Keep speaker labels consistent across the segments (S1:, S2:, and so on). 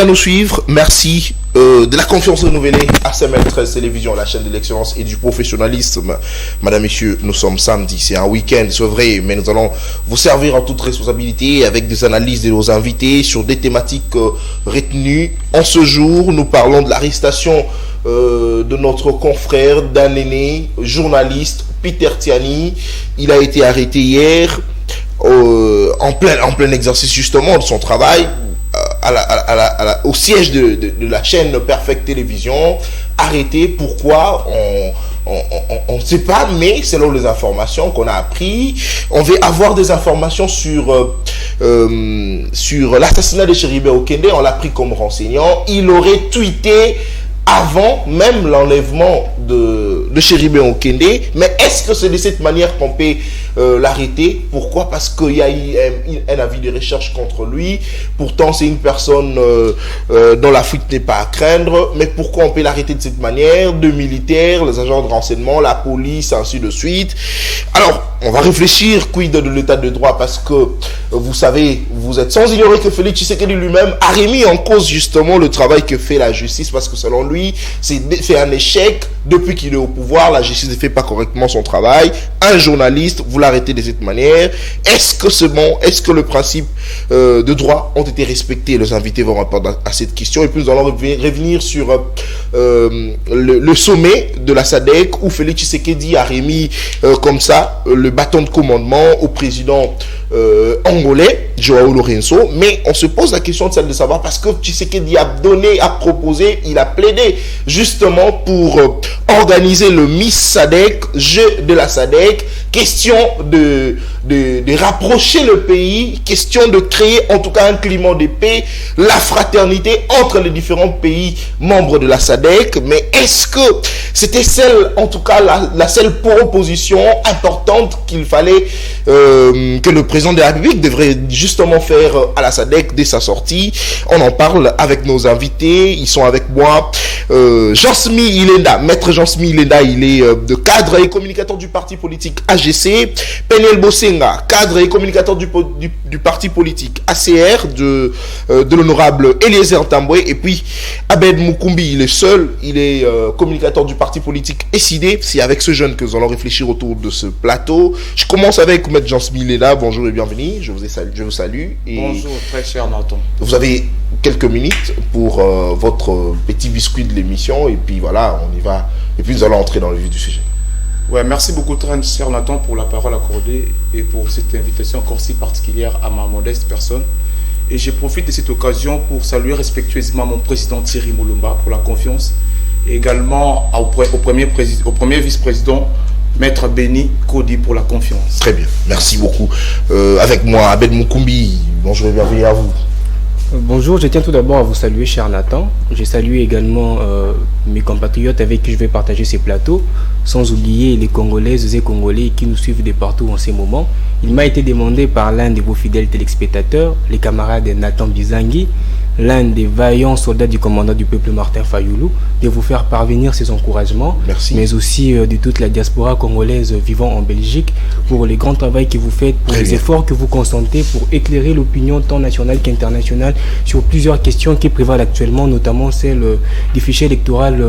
S1: À nous suivre, merci de la confiance renouvelée à CML13 Télévision, la chaîne de l'excellence et du professionnalisme. Madame, Messieurs, nous sommes samedi, c'est un week-end, c'est vrai, mais nous allons vous servir en toute responsabilité avec des analyses de nos invités sur des thématiques retenues. En ce jour, nous parlons de l'arrestation de notre confrère, d'un aîné journaliste, Peter Tiani. Il a été arrêté hier en plein exercice justement de son travail. Au siège de la chaîne Perfect Télévision, arrêté. Pourquoi on ne sait pas, mais selon les informations qu'on a appris, on veut avoir des informations sur l'assassinat de Chéribé Okende. On l'a pris comme renseignant. Il aurait tweeté avant même l'enlèvement de Chéribé Okende. Mais est-ce que c'est de cette manière qu'on peut l'arrêter? Pourquoi? Parce qu'il y a eu un avis de recherche contre lui. Pourtant, c'est une personne dont la fuite n'est pas à craindre. Mais pourquoi on peut l'arrêter de cette manière? Deux militaires, les agents de renseignement, la police, ainsi de suite. Alors, on va réfléchir, quid de l'état de droit, parce que vous savez, vous êtes sans ignorer que Félix Tshisekedi lui-même a remis en cause justement le travail que fait la justice, parce que selon lui, c'est un échec. Depuis qu'il est au pouvoir, la justice ne fait pas correctement son travail. Un journaliste, vous l'arrêtez de cette manière. Est-ce que c'est bon? Est-ce que le principe de droit ont été respectés? Les invités vont répondre à cette question. Et puis nous allons revenir sur le sommet de la SADC, où Félix Tshisekedi a remis comme ça le bâton de commandement au président angolais, Joao Lourenço. Mais on se pose la question de celle de savoir, parce que Tshisekedi a proposé, il a plaidé justement pour organiser le Miss SADC, jeu de la SADC, question de rapprocher le pays, question de créer en tout cas un climat de paix, la fraternité entre les différents pays membres de la SADC. Mais est-ce que c'était celle, en tout cas la seule proposition importante qu'il fallait que le président de la République devrait justement faire à la SADC dès sa sortie? On en parle avec nos invités. Ils sont avec moi. Jean-Smi Ilenda, maître Jean-Smi Ilenda, il est de cadre et communicateur du parti politique AGC. Peniel Bosenga, cadre et communicateur du parti politique ACR de l'honorable Eliezer Tamboué. Et puis Abed Mukumbi, il est seul, il est communicateur du parti politique SID. C'est avec ce jeune que nous allons réfléchir autour de ce plateau. Je commence avec maître Jean-Smi Ilenda. Bonjour et bienvenue. Je vous salue. Et
S2: bonjour, très cher Nathan.
S1: Vous avez quelques minutes pour votre petit biscuit de l'émission, et puis voilà, on y va, et puis nous allons entrer dans le vif du sujet.
S2: Ouais, merci beaucoup très cher Nathan pour la parole accordée et pour cette invitation encore si particulière à ma modeste personne. Et je profite de cette occasion pour saluer respectueusement mon président Thierry Moulumba pour la confiance, et également au premier vice-président Maître Béni Kodi pour la confiance.
S1: Très bien, merci beaucoup. Avec moi, Abed Mukumbi, bonjour et bienvenue à vous.
S3: Bonjour, je tiens tout d'abord à vous saluer, cher Nathan. Je salue également mes compatriotes avec qui je vais partager ces plateaux, sans oublier les Congolaises et Congolais qui nous suivent de partout en ces moments. Il m'a été demandé par l'un de vos fidèles téléspectateurs, les camarades de Nathan Bizangi, l'un des vaillants soldats du commandant du peuple Martin Fayoulou, de vous faire parvenir ses encouragements.
S1: Merci.
S3: Mais aussi de toute la diaspora congolaise vivant en Belgique, pour les grands travaux que vous faites, pour les efforts que vous consentez pour éclairer l'opinion tant nationale qu'internationale sur plusieurs questions qui prévalent actuellement, notamment celle du fichier électoral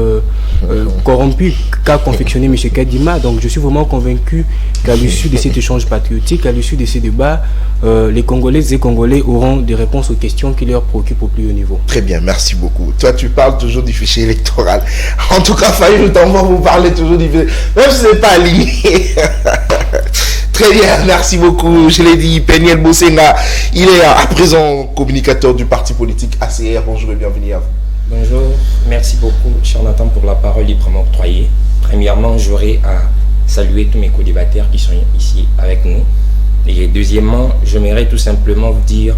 S3: corrompu qu'a confectionné M. Kadima. Donc je suis vraiment convaincu qu'à l'issue de cet échange patriotique, à l'issue de ces débats, les Congolaises et Congolais auront des réponses aux questions qui leur préoccupent au plus haut niveau.
S1: Très bien, merci beaucoup. Toi, tu parles toujours du fichier électoral. En tout cas, Fayoulou, vous parlez toujours du fichier, même si ce n'est pas aligné. Très bien, merci beaucoup. Je l'ai dit, Peniel Bosenga, il est à présent communicateur du parti politique ACR. Bonjour et bienvenue à vous.
S4: Bonjour, merci beaucoup, cher Nathan, pour la parole librement octroyée. Premièrement, j'aurais à saluer tous mes co-débatteurs qui sont ici avec nous. Et deuxièmement, j'aimerais tout simplement vous dire,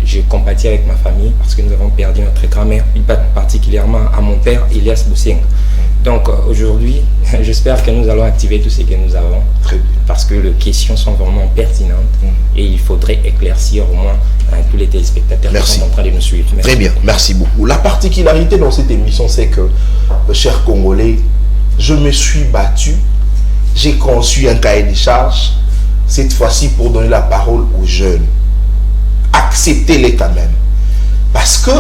S4: je compatis avec ma famille parce que nous avons perdu notre grand-mère, particulièrement à mon père, Elias Bosenga. Donc aujourd'hui, j'espère que nous allons activer tout ce que nous avons, parce que les questions sont vraiment pertinentes et il faudrait éclaircir au moins tous les téléspectateurs qui sont en train de nous suivre.
S1: Merci. Très bien, merci beaucoup. La particularité dans cette émission, c'est que, chers Congolais, je me suis battu, j'ai conçu un cahier de charges, cette fois-ci pour donner la parole aux jeunes. Acceptez-les quand même. Parce que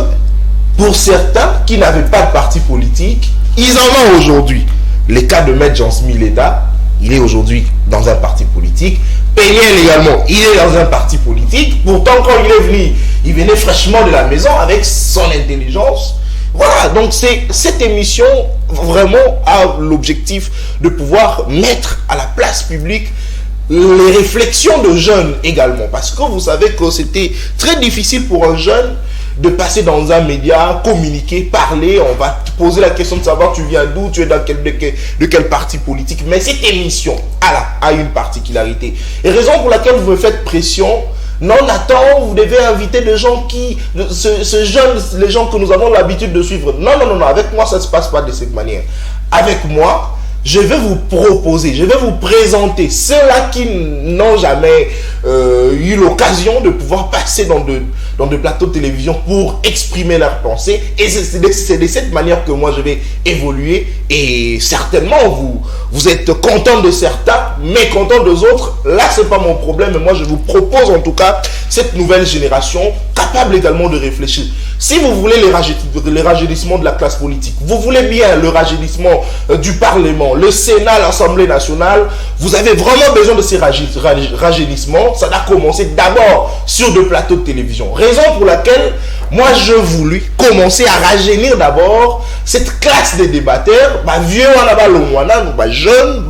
S1: Pour certains qui n'avaient pas de parti politique, ils en ont aujourd'hui. Le cas de Maître Jean Mileta, il est aujourd'hui dans un parti politique. Péniel également, il est dans un parti politique. Pourtant, quand il est venu, il venait fraîchement de la maison avec son intelligence. Voilà, donc cette émission vraiment a l'objectif de pouvoir mettre à la place publique les réflexions de jeunes également. Parce que vous savez que c'était très difficile pour un jeune de passer dans un média, communiquer, parler. On va te poser la question de savoir tu viens d'où, tu es dans de quel parti politique. Mais cette émission a une particularité. Et raison pour laquelle vous me faites pression. Non, Nathan, vous devez inviter des gens les gens que nous avons l'habitude de suivre. Non, avec moi, ça ne se passe pas de cette manière. Avec moi, je vais vous proposer, je vais vous présenter ceux-là qui n'ont jamais eu l'occasion de pouvoir passer dans de plateaux de télévision pour exprimer leurs pensées. Et c'est de cette manière que moi je vais évoluer. Et certainement, vous êtes content de certains, mécontent des autres. Là, c'est pas mon problème. Mais moi, je vous propose en tout cas cette nouvelle génération capable également de réfléchir. Si vous voulez le rajeunissement de la classe politique, vous voulez bien le rajeunissement du Parlement, le Sénat, l'Assemblée nationale, vous avez vraiment besoin de ces rajeunissements. Ça doit commencer d'abord sur des plateaux de télévision. Raison pour laquelle moi je voulais commencer à rajeunir d'abord cette classe de débatteurs, vieux, jeunes,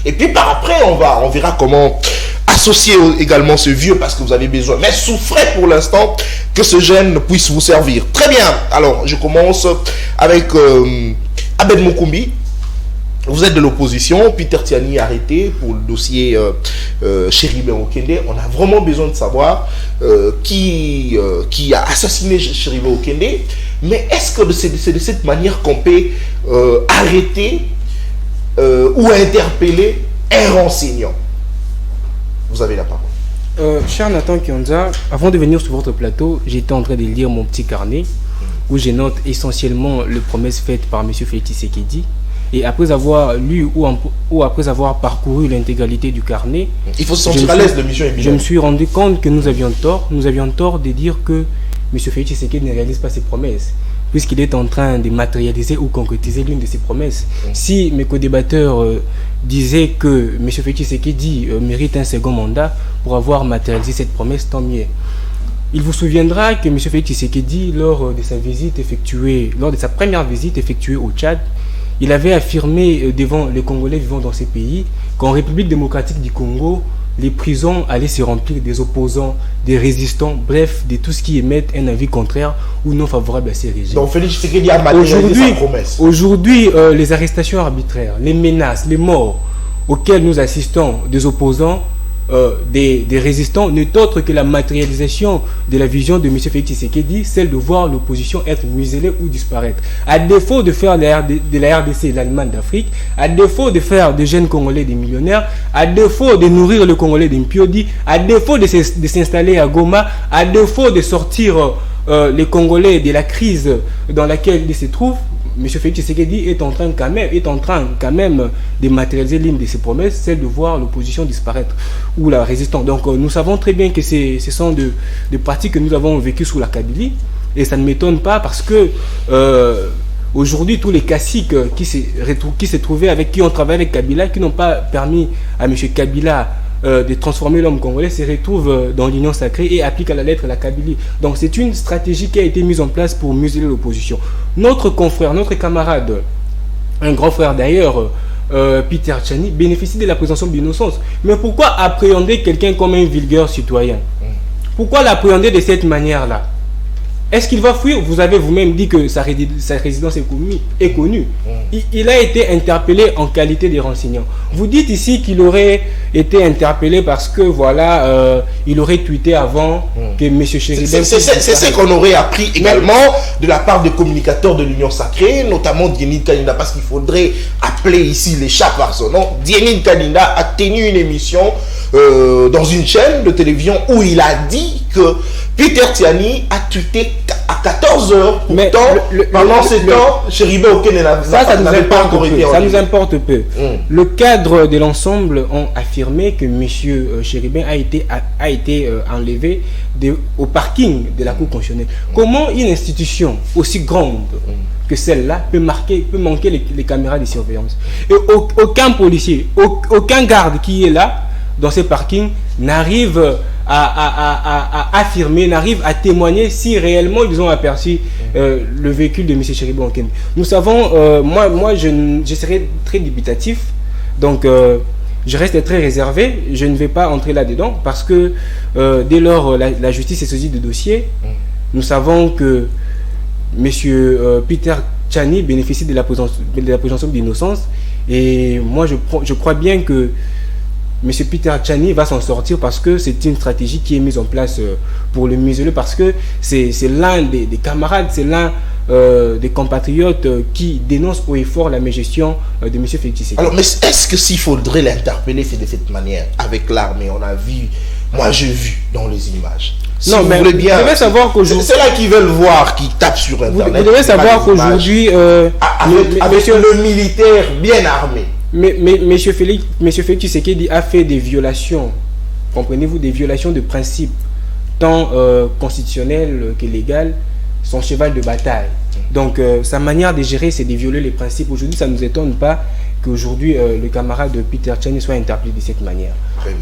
S1: et puis par après on verra comment associer également ce vieux parce que vous avez besoin. Mais souffrez pour l'instant que ce jeune puisse vous servir. Très bien. Alors, je commence avec Abed Mokumbi. Vous êtes de l'opposition. Peter Tiani arrêté pour le dossier Chéribé Okende. On a vraiment besoin de savoir qui a assassiné Chéribé Okende. Mais est-ce que c'est de cette manière qu'on peut arrêter ou interpeller un renseignant? Vous avez la parole.
S3: Cher Nathan Kionza, avant de venir sur votre plateau, j'étais en train de lire mon petit carnet où je note essentiellement les promesses faites par M. Félix Tshisekedi. Et après avoir lu ou après avoir parcouru l'intégralité du carnet,
S1: il faut se sentir à l'aise de mission évidente.
S3: Je me suis rendu compte que nous avions tort. Nous avions tort de dire que M. Félix Tshisekedi ne réalise pas ses promesses, puisqu'il est en train de matérialiser ou concrétiser l'une de ses promesses. Si mes co-débatteurs disaient que M. Félix Tshisekedi mérite un second mandat pour avoir matérialisé cette promesse, tant mieux. Il vous souviendra que M. Félix Tshisekedi, lors de sa première visite effectuée au Tchad, il avait affirmé devant les Congolais vivant dans ces pays qu'en République démocratique du Congo, les prisons allaient se remplir des opposants, des résistants, bref, de tout ce qui émet un avis contraire ou non favorable à ces régimes.
S1: Donc Félix Tshisekedi a matérialisé sa promesse.
S3: Aujourd'hui, les arrestations arbitraires, les menaces, les morts auxquelles nous assistons des opposants, des résistants, n'est autre que la matérialisation de la vision de M. Félix Tshisekedi, celle de voir l'opposition être muselée ou disparaître. À défaut de faire de la RDC l'Allemagne d'Afrique, à défaut de faire des jeunes Congolais des millionnaires, à défaut de nourrir le Congolais d'Impiodi, à défaut de s'installer à Goma, à défaut de sortir les Congolais de la crise dans laquelle ils se trouvent, M. Félix Tshisekedi est en train quand même de matérialiser l'une de ses promesses, celle de voir l'opposition disparaître ou la résistance. Donc nous savons très bien que ce sont des pratiques que nous avons vécues sous la Kabylie, et ça ne m'étonne pas parce que aujourd'hui tous les caciques qui se trouvaient avec qui ont travaillé avec Kabila, qui n'ont pas permis à M. Kabila de transformer l'homme congolais, se retrouvent dans l'union sacrée et appliquent à la lettre la Kabylie. Donc c'est une stratégie qui a été mise en place pour museler l'opposition. Notre confrère, notre camarade, un grand frère d'ailleurs, Peter Tiani, bénéficie de la présomption d'innocence. Mais pourquoi appréhender quelqu'un comme un vulgaire citoyen? Pourquoi l'appréhender de cette manière-là? Est-ce qu'il va fuir? Vous avez vous-même dit que sa résidence est connue. Il a été interpellé en qualité de renseignant. Vous dites ici qu'il aurait été interpellé parce que voilà, il aurait tweeté avant que M. Chéribé...
S1: C'est ce qu'on aurait appris également de la part des communicateurs de l'Union Sacrée, notamment Dienine Kaninda, parce qu'il faudrait appeler ici les chats par son nom. Dienine Kaninda a tenu une émission dans une chaîne de télévision où il a dit que Peter Tiani a tweeté à 14h.
S3: Mais
S1: pendant ce temps, Chéribé Okene n'avait pas encore été en ligne.
S3: Ça nous importe peu. Le cadre de l'ensemble ont affirmé que M. Chéribé a été enlevé au parking de la Cour constitutionnelle. Comment une institution aussi grande que celle-là peut manquer les caméras de surveillance? Et aucun policier, aucun garde qui est là dans ces parkings n'arrive à affirmer, n'arrive à témoigner si réellement ils ont aperçu le véhicule de M. Chéribé Okene. Nous savons, moi je serai très dubitatif, donc je reste très réservé, je ne vais pas entrer là-dedans parce que dès lors la justice est saisie de dossier, nous savons que M. Peter Tchani bénéficie de la présomption d'innocence et moi je crois bien que M. Peter Tchani va s'en sortir parce que c'est une stratégie qui est mise en place pour le museler, parce que c'est l'un des camarades, c'est l'un des compatriotes qui dénonce haut et fort la mégestion de M. Félix Tshisekedi.
S1: Alors, mais est-ce que s'il faudrait l'interpeller, c'est de cette manière, avec l'armée? On a vu, moi j'ai vu dans les images. Si
S3: non, mais vous devez savoir qu'aujourd'hui...
S1: C'est là qu'ils veulent voir, qui tapent sur Internet.
S3: Vous devez savoir qu'aujourd'hui...
S1: avec le militaire bien armé.
S3: Mais M. Félix Tshisekedi a fait des violations, comprenez-vous, des violations de principes, tant constitutionnels que légaux, son cheval de bataille. Donc sa manière de gérer, c'est de violer les principes. Aujourd'hui, ça ne nous étonne pas qu'aujourd'hui le camarade de Peter Tchani soit interpellé de cette manière.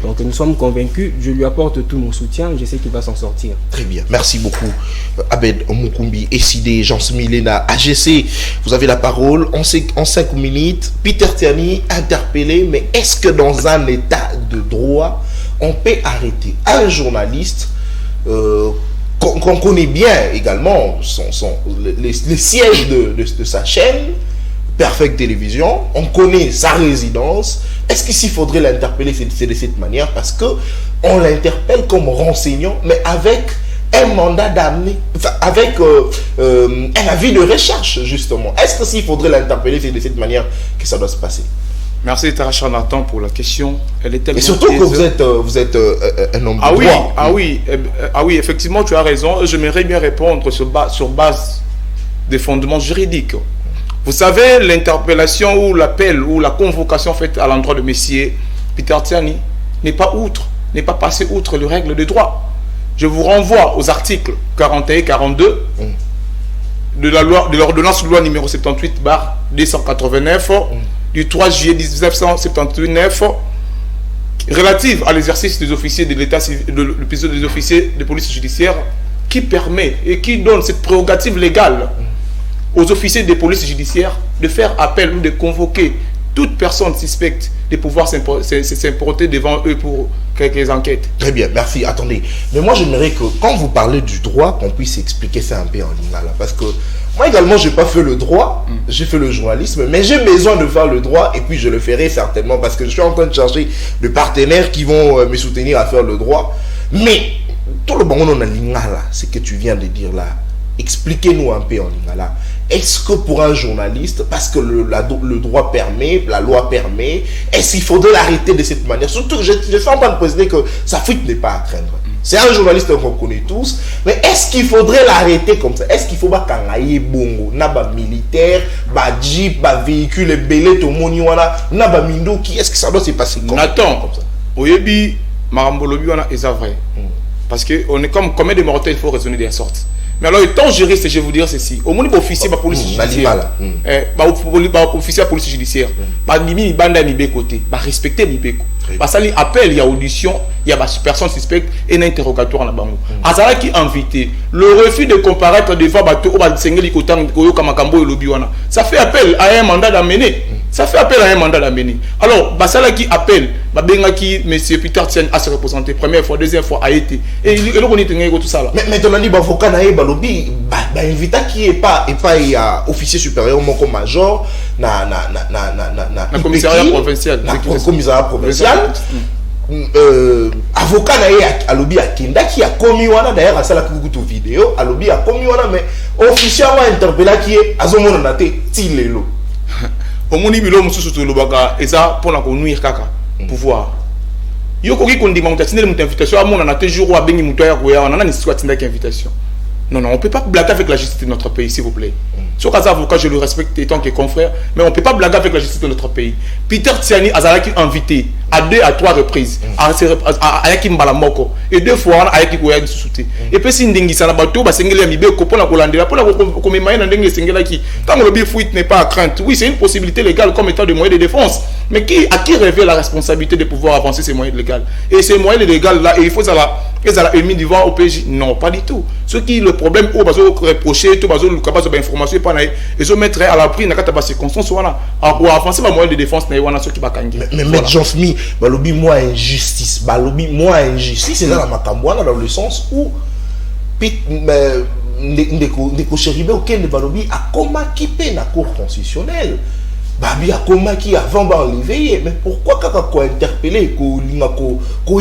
S3: Donc nous sommes convaincus, je lui apporte tout mon soutien, je sais qu'il va s'en sortir.
S1: Très bien, merci beaucoup Abed Mukumbi, SID, Jean Milena, AGC, vous avez la parole en 5 minutes. Peter Tchani interpellé, mais est-ce que dans un état de droit, on peut arrêter un journaliste qu'on connaît bien également, les sièges de sa chaîne, Perfect Télévision, on connaît sa résidence. Est-ce qu'il faudrait l'interpeller de cette manière? Parce qu'on l'interpelle comme renseignant, mais avec un mandat d'amener, enfin, avec un avis de recherche, justement. Est-ce qu'il faudrait l'interpeller de cette manière que ça doit se passer?
S2: Merci Taracha Nathan pour la question. Elle est tellement...
S1: Et surtout que vous êtes un homme de droit.
S2: Ah oui, effectivement, tu as raison. J'aimerais bien répondre sur base des fondements juridiques. Vous savez, l'interpellation ou l'appel ou la convocation faite à l'endroit de Messier Peter Tchani n'est pas passé outre les règles de droit. Je vous renvoie aux articles 41 et 42 de l'ordonnance de loi numéro 78/289 du 3 juillet 1979 relative à l'exercice des officiers de l'État civil, des officiers de police judiciaire, qui permet et qui donne cette prérogative légale aux officiers de police judiciaire de faire appel ou de convoquer toute personne suspecte de pouvoir s'importer devant eux pour quelques enquêtes. Très
S1: bien, merci. Attendez, mais moi j'aimerais que quand vous parlez du droit, qu'on puisse expliquer ça un peu en lingala, parce que moi également j'ai pas fait le droit, j'ai fait le journalisme, mais j'ai besoin de faire le droit et puis je le ferai certainement parce que je suis en train de chercher des partenaires qui vont me soutenir à faire le droit. Mais tout le monde en lingala, ce que tu viens de dire là, expliquez-nous un peu en lingala. Est-ce que pour un journaliste, parce que le droit permet, la loi permet, est-ce qu'il faudrait l'arrêter de cette manière? Surtout que je suis en train de préciser que sa fuite n'est pas à craindre. C'est un journaliste qu'on connaît tous, mais est-ce qu'il faudrait l'arrêter comme ça? Est-ce qu'il faut pas kangaye bongo, naba militaire, ba jeep, ba véhicule, belé, to moniwana, naba mindo, qui est-ce que ça doit se passer comme
S2: ça? Oyebi, marambolobi wana est vrai. Parce que on est comme combien de mortels, il faut raisonner de la sorte. Mais alors, étant juriste, je vais vous dire ceci. Au moins, officier de la police judiciaire, officier de la police judiciaire, il banda ni côté, respecter ni béco. Parce qu'il appelle, il y a audition, il y a personne suspecte et un interrogatoire en bango. Azara qui invité, le refus de comparaître devant bateau au Sengeli Kotan Koyo Kamakambo et Lobiwana, ça fait appel à un mandat d'amener. Alors, Basala qui appelle, Babenga qui, M. Peter Tchani à se représenter, première fois, deuxième fois, a été. Et il a tout ça là.
S1: Mais tu as dit, avocat naïe, balobi, invita qui est pas officier supérieur, mon major, na
S2: commissariat provincial.
S1: Commissariat provincial. Avocat naïe, alobi a Kenda qui a commis wana, d'ailleurs, à ça la kukutu vidéo, alobi a commis wana, mais officier a interpellé qui est, azomona nate, tilelo.
S2: Au moni bilo mususu to lobaka eza pona ko nuire kaka pouvoir yoko ki kondi monta tinele muta invitation amona na te jour wa bengi muto ya ko ya na ni swati ndaki invitation Non, on ne peut pas blaguer avec la justice de notre pays, s'il vous plaît. Sur cas avocat, je le respecte étant que confrère, mais on ne peut pas blaguer avec la justice de notre pays. Peter Tiani a été invité à 2 à 3 reprises à Yaki Mbalamoko et 2 fois à Yaki Koya de Souté. Et puis si Ndingi Sanabato, Basengeli Amibe, Kopona Kolandela, pour la Komemaïna Ndenge Sengelaki, tant que le fuite n'est pas à crainte. Oui, c'est une possibilité légale comme étant des moyens de défense. Mais à qui revient la responsabilité de pouvoir avancer ces moyens légaux? Et ces moyens légaux là, il faut ça émis devant au PJ. Non, pas du tout. Ce qui le problème, au bazo reprocher, tout bazo le capable d'information, ils ont mettre à l'abri dans les circonstances ou avancer les moyens de défense ceux qui bakangé.
S1: Mais Jean-Fimi, balobi moi injustice, c'est dans la macambouana dans le sens où ndeko Chéribé Okende balobi a comment quitter la cour constitutionnelle. Babi a comment qui avant d'enlever, mais pourquoi quand interpeller ko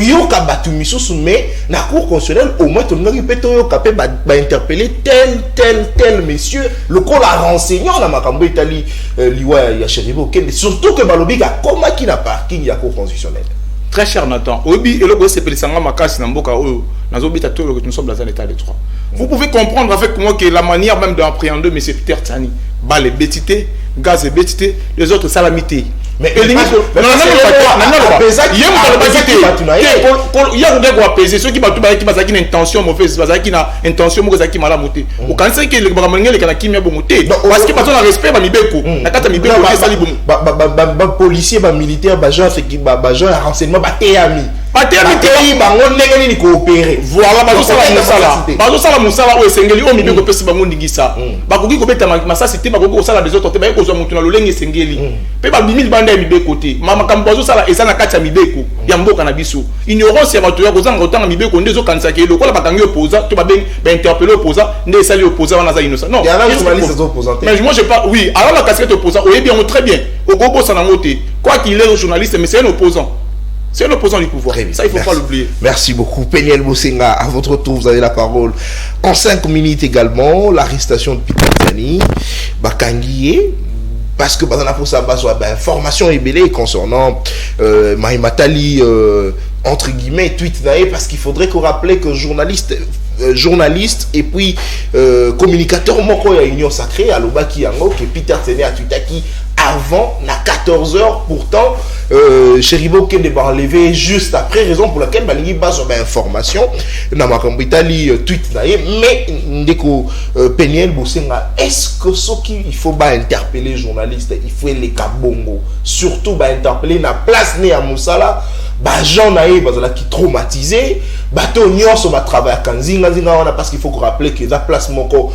S1: yoka batumiso mais la cour constitutionnelle au moins tout le monde peut yoka peut interpeller tel monsieur le col a renseignant la makambo Italie liwa ya Chéribé Okende surtout que balobi a comment qui n'a parking ya cour constitutionnelle.
S2: Très cher Nathan, obi et le c'est pelisanga makasi na mboka oyo nazobita to que nous sommes dans un état de droit. Vous pouvez comprendre avec moi que la manière même d'appréhender M. Peter Tiani, les bêtités, gaz et bêtités, les autres salamités. Mais il y a ceux qui ont une intention mauvaise, qui ont une intention mauvaise, qui ont monté. Au cas où les parce que personne n'a respect,
S1: policiers, militaires, renseignement,
S2: voilà, bazosala musala oyo esengeli oyo mibeko pesi bango ndingisa bakoki kobeta masasite bakoki kosala des autres te baye kozwa mutu na lolenge esengeli mpe babimi libanda ya mibeko te makambo bazosala eza na kati ya mibeko ya mboka na biso ignorance ya bato ya kozanga kotanga mibeko nde ezokanisaka ye lokola bakangi opposa to bainterpele opposa nde esali opposa wana aza innocent non mais moi je pas oui alors la casquette opposant oyebi yango très bien okobosa nango te quoi qu'il est journaliste mais c'est un opposant. C'est l'opposant du pouvoir. Ça, il ne faut pas l'oublier.
S1: Merci beaucoup. Peniel Bosenga, à votre tour, vous avez la parole. En 5 minutes également, l'arrestation de Peter Tiani, Bakangié, parce que dans la formation est belée concernant Mahimatali, entre guillemets, tweet d'ailleurs, parce qu'il faudrait qu'on rappelle que journaliste et puis communicateur moko ya Union Sacrée à Lobaki Yango que Peter Tiani a tweeté qui avant na 14h pourtant Chéribé Okende va enlever juste après, raison pour laquelle balingi base information na makambo Italie tweet naie mais ndeko Peniel Bosenga est-ce que ce qui il faut ba interpeller les journalistes, il faut les kabongo surtout ba interpeller na place né à Moussala ba gens naie bazala qui traumatisé bato nyonso ba travail kanzinga wana parce qu'il faut rappeler que la place moko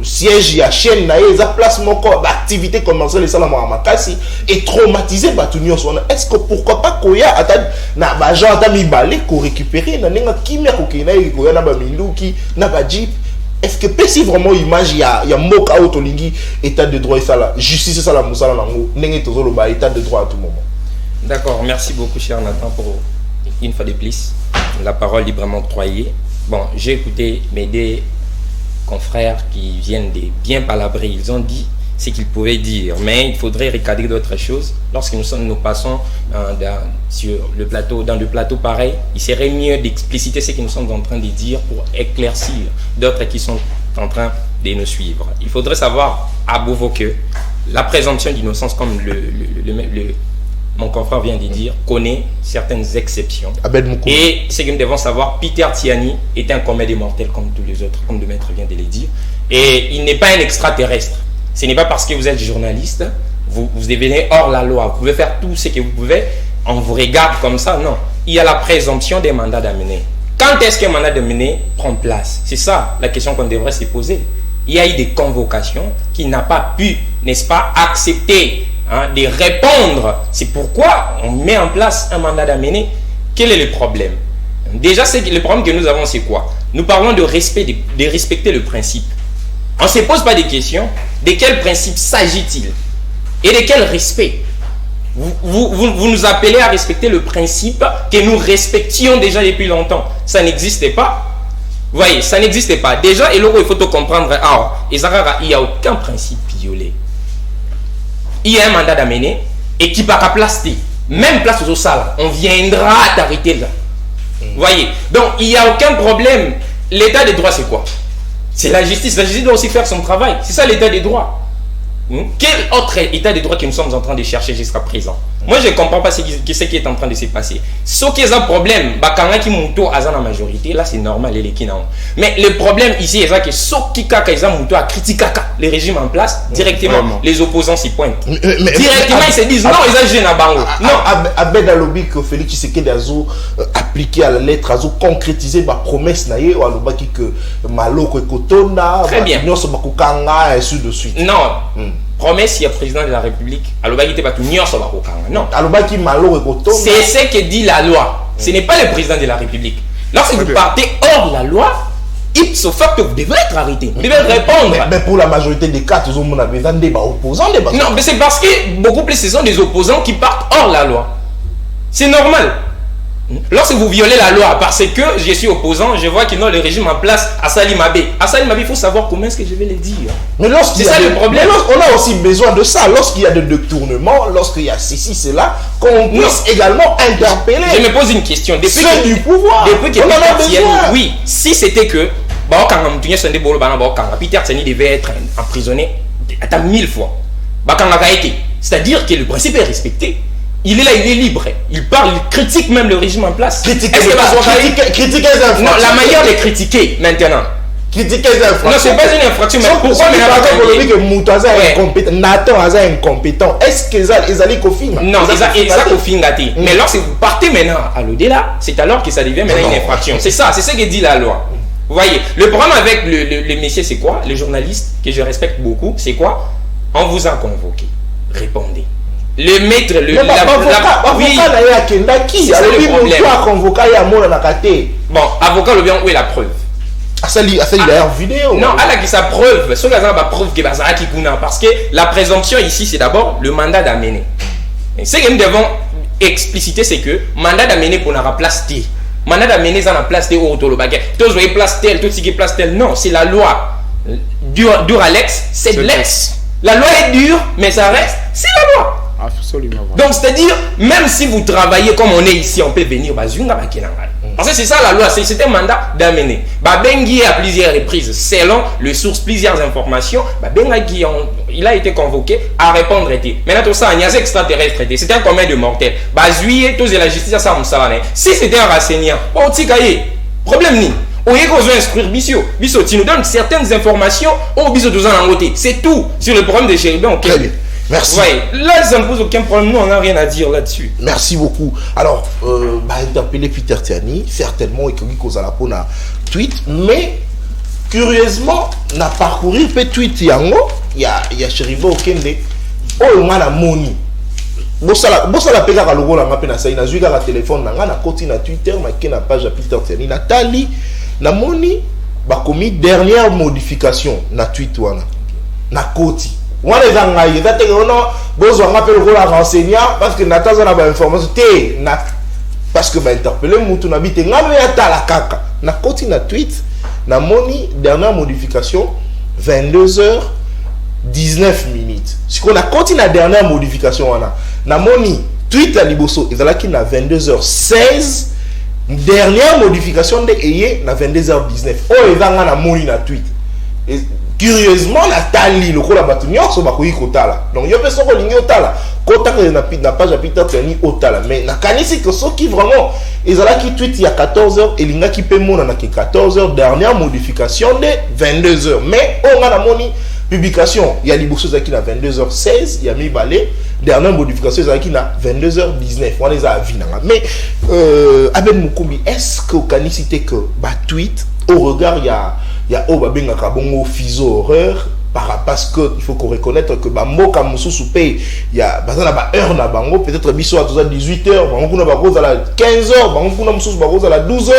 S1: siège ya chaîne naie za place moko ba activité commerciale ça la makasi et traumatisé bato nyonso wana est-ce que pourquoi pas koya ata na ba gens ata mibale ko récupérer na nenga kimia ko kina koya na ba minduki na ba jeep. Est-ce que si vraiment image ya moka autolingi état de droit et ça la justice ça la musala nango ndenge tozolo ba état de droit à tout moment.
S4: D'accord, merci beaucoup cher Nathan pour une fois de plus la parole librement octroyée. Bon, j'ai écouté mes deux confrères qui viennent de bien palabrer, ils ont dit ce qu'ils pouvaient dire, mais il faudrait recadrer d'autres choses. Lorsque nous passons sur le plateau, dans le plateau pareil, il serait mieux d'expliciter ce que nous sommes en train de dire pour éclaircir d'autres qui sont en train de nous suivre. Il faudrait savoir à Beauvau que la présomption d'innocence, comme mon confrère vient de dire, connaît certaines exceptions. Et ce que nous devons savoir, Peter Tiani est un comédien mortel comme tous les autres, comme le maître vient de le dire. Et il n'est pas un extraterrestre. Ce n'est pas parce que vous êtes journaliste, vous devenez hors la loi. Vous pouvez faire tout ce que vous pouvez, on vous regarde comme ça. Non, il y a la présomption des mandats d'amener. Quand est-ce qu'un mandat d'amener prend place? C'est ça la question qu'on devrait se poser. Il y a eu des convocations qui n'a pas pu, n'est-ce pas, accepter de répondre. C'est pourquoi on met en place un mandat d'amener. Quel est le problème? Déjà, le problème que nous avons, c'est quoi? Nous parlons de respecter le principe. On ne se pose pas des questions. De quel principe s'agit-il? Et de quel respect? Vous nous appelez à respecter le principe que nous respections déjà depuis longtemps. Ça n'existait pas. Vous voyez, ça n'existait pas. Déjà, et là, il faut tout comprendre. Il n'y a aucun principe violé. Il y a un mandat d'amener et qui part à place. Même place aux salles, on viendra t'arrêter là. Vous voyez, donc il n'y a aucun problème. L'état de droit, c'est quoi? C'est la justice. La justice doit aussi faire son travail. C'est ça l'état des droits. Quel autre état des droits que nous sommes en train de chercher jusqu'à présent? Moi, je ne comprends pas ce qui est en train de se passer. Sauf qu'il y a un problème, quand qui monto à la majorité, là c'est normal, les qui n'ont. Mais le problème ici, c'est que ceux qui monto à critiquer les régimes en place, directement, les opposants s'y pointent. Directement, ils se disent non, ils ont gêné à Bango. Non,
S1: Abed Alobi que Félix Tshisekedi a appliqué à la lettre, a concrétisé ma promesse naïe ou alobaki que Maloko et Kotona,
S4: très bien.
S1: Nyonso Bakukanga et ainsi de suite.
S4: Non. Promesse, il y a président de la République. Alobaki te batu nyonso bakokanga. Non.
S1: Alobaki Maloko et Kotona.
S4: C'est ce que dit la loi. Ce n'est pas le président de la République. Lorsque vous partez hors la loi, ipso facto, vous devez être arrêté. Vous devez répondre.
S1: Mais pour la majorité des cas, tous on a besoin des opposants.
S4: Non, mais c'est parce que beaucoup plus ce sont des opposants qui partent hors la loi. C'est normal. Lorsque vous violez la loi parce que je suis opposant, je vois qu'ils ont le régime en place à Salimabé. À Salimabé, il faut savoir comment est-ce que je vais le dire.
S1: Mais c'est ça le problème. On a aussi besoin de ça. Lorsqu'il y a des détournements, lorsqu'il y a ceci, cela, qu'on puisse également interpeller.
S4: Je me pose une question.
S1: Depuis du pouvoir.
S4: Depuis que oui, si c'était que Peter Tsani devait être emprisonné à 1000 fois. C'est-à-dire que le principe est respecté. Il est là, il est libre. Il parle, il critique même le régime en place.
S1: Critiquer les infractions.
S4: Non, la manière de critiquer maintenant.
S1: Critiquer les infractions.
S4: Non, c'est pas une infraction. Mais pourquoi
S1: que Moutaza est incompétent, Nathan est incompétent? Est-ce qu'ils allaient confier?
S4: Non, ils allaient confier. Mais lorsque vous partez maintenant à l'au-delà, c'est alors que ça devient maintenant une infraction. C'est ça, c'est ce que dit la loi. Vous voyez, le problème avec le messieurs, c'est quoi? Les journalistes, que je respecte beaucoup, c'est quoi? On vous a convoqué. Répondez. Le maître, oui, c'est le problème. Bon, avocat, le bien, où est la preuve?
S1: d'ailleurs vidéo.
S4: Non, elle a qui sa preuve. Ce gars a preuve que ça qui parce que la présomption ici, c'est d'abord le mandat d'amener. Ce que nous devons expliciter, c'est que mandat d'amener pour la place T. Mandat d'amener ça la place T au le baguette. Tous vous voyez place tel, tout ce qui est place tel. Non, c'est la loi. Dur à l'ex, c'est de l'ex. La loi est dure, mais ça reste, c'est la loi.
S2: Absolument.
S4: Donc, c'est-à-dire, même si vous travaillez comme on est ici, on peut venir. Parce que c'est ça la loi, c'est un mandat d'amener. Bengi à plusieurs reprises, selon les sources, plusieurs informations, il a été convoqué à répondre. Maintenant, tout ça, il y a des extraterrestres. C'était un commun de mortels. Tous la justice, ça, si c'était un renseignement, problème ni. On est besoin d'instruire Bissot. Bissot, tu nous donnes certaines informations, c'est tout sur le problème de Chéribin.
S1: Très bien. Merci.
S4: Ouais, là, ça ne pose aucun problème. Nous, on n'a rien à dire là-dessus.
S1: Merci beaucoup. Alors, interpeller Peter Tsani, certainement, et que la tweet, mais curieusement, n'a parcouru le tweet yango, il y a Chéribo Okende, oh, on a la moni. Bossa la pega ka logo la ngape na sai na zui ka téléphone na nga na koti na Twitter na ke na page à Peter Tsani na tali na moni ba commis dernière modification na tweet wana na koti. Moi les engager ça te ono bozo ngape logo la renseignant parce que nataza na ba information te na parce que ba interpeller mutu na bité ngalo ya tala kaka na koti na tweet na moni dernière modification 22h19 minutes. Si on a continué la dernière modification wana na moni tweet à liboso ezalaki na 22h16 dernière modification de eye na 22h19 oh ezanga na moni na tweet et curieusement na tali lokola batu nyonso bakoyi kotala donc yo peso ko lingi otala kota na page à Peter Tsani otala mais na kanisi que ceux qui vraiment ezalaki tweet il y a 14h et linga ki pe mona na 14h dernière modification de 22h mais on a na moni publication, il y a liboso qui na 22h16, il y a mis balé, dernière modification qui na 22h19. On les a vu. Mais Abed Mukumbi, est-ce que vous cité que tweet au regard il y a Obabenga Kabongo Fizo horreur parce que il faut qu'on reconnaître que Moka Moussou paye il y a heure na bango peut-être biso à 18h, bango na bako à la 15h, bango na Moussou bako à la 12h,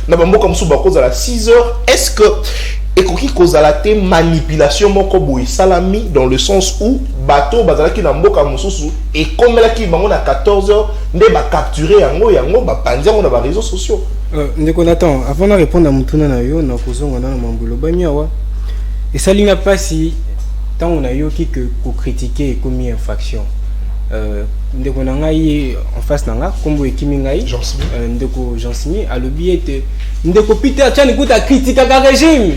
S1: na Moka Moussou bako à la 6h. Est-ce que et qui cause la manipulation moko boy salami dans le sens où bateau bazalaki na mboka mususu et comme là qui bango na 14h ne ba capturer yango ba pandia na ba réseaux sociaux
S3: ndeko Nathan avant de répondre à mutuna na yo na kozonga na mambulo bamiawa et ça linga pasi tant on a yo qui que critiquer comme infraction ndeko na ngai en face na nga kombo ekimi ngai ndeko Jean-Simi a le biais ndeko Peter Tsani kuta critique ka régime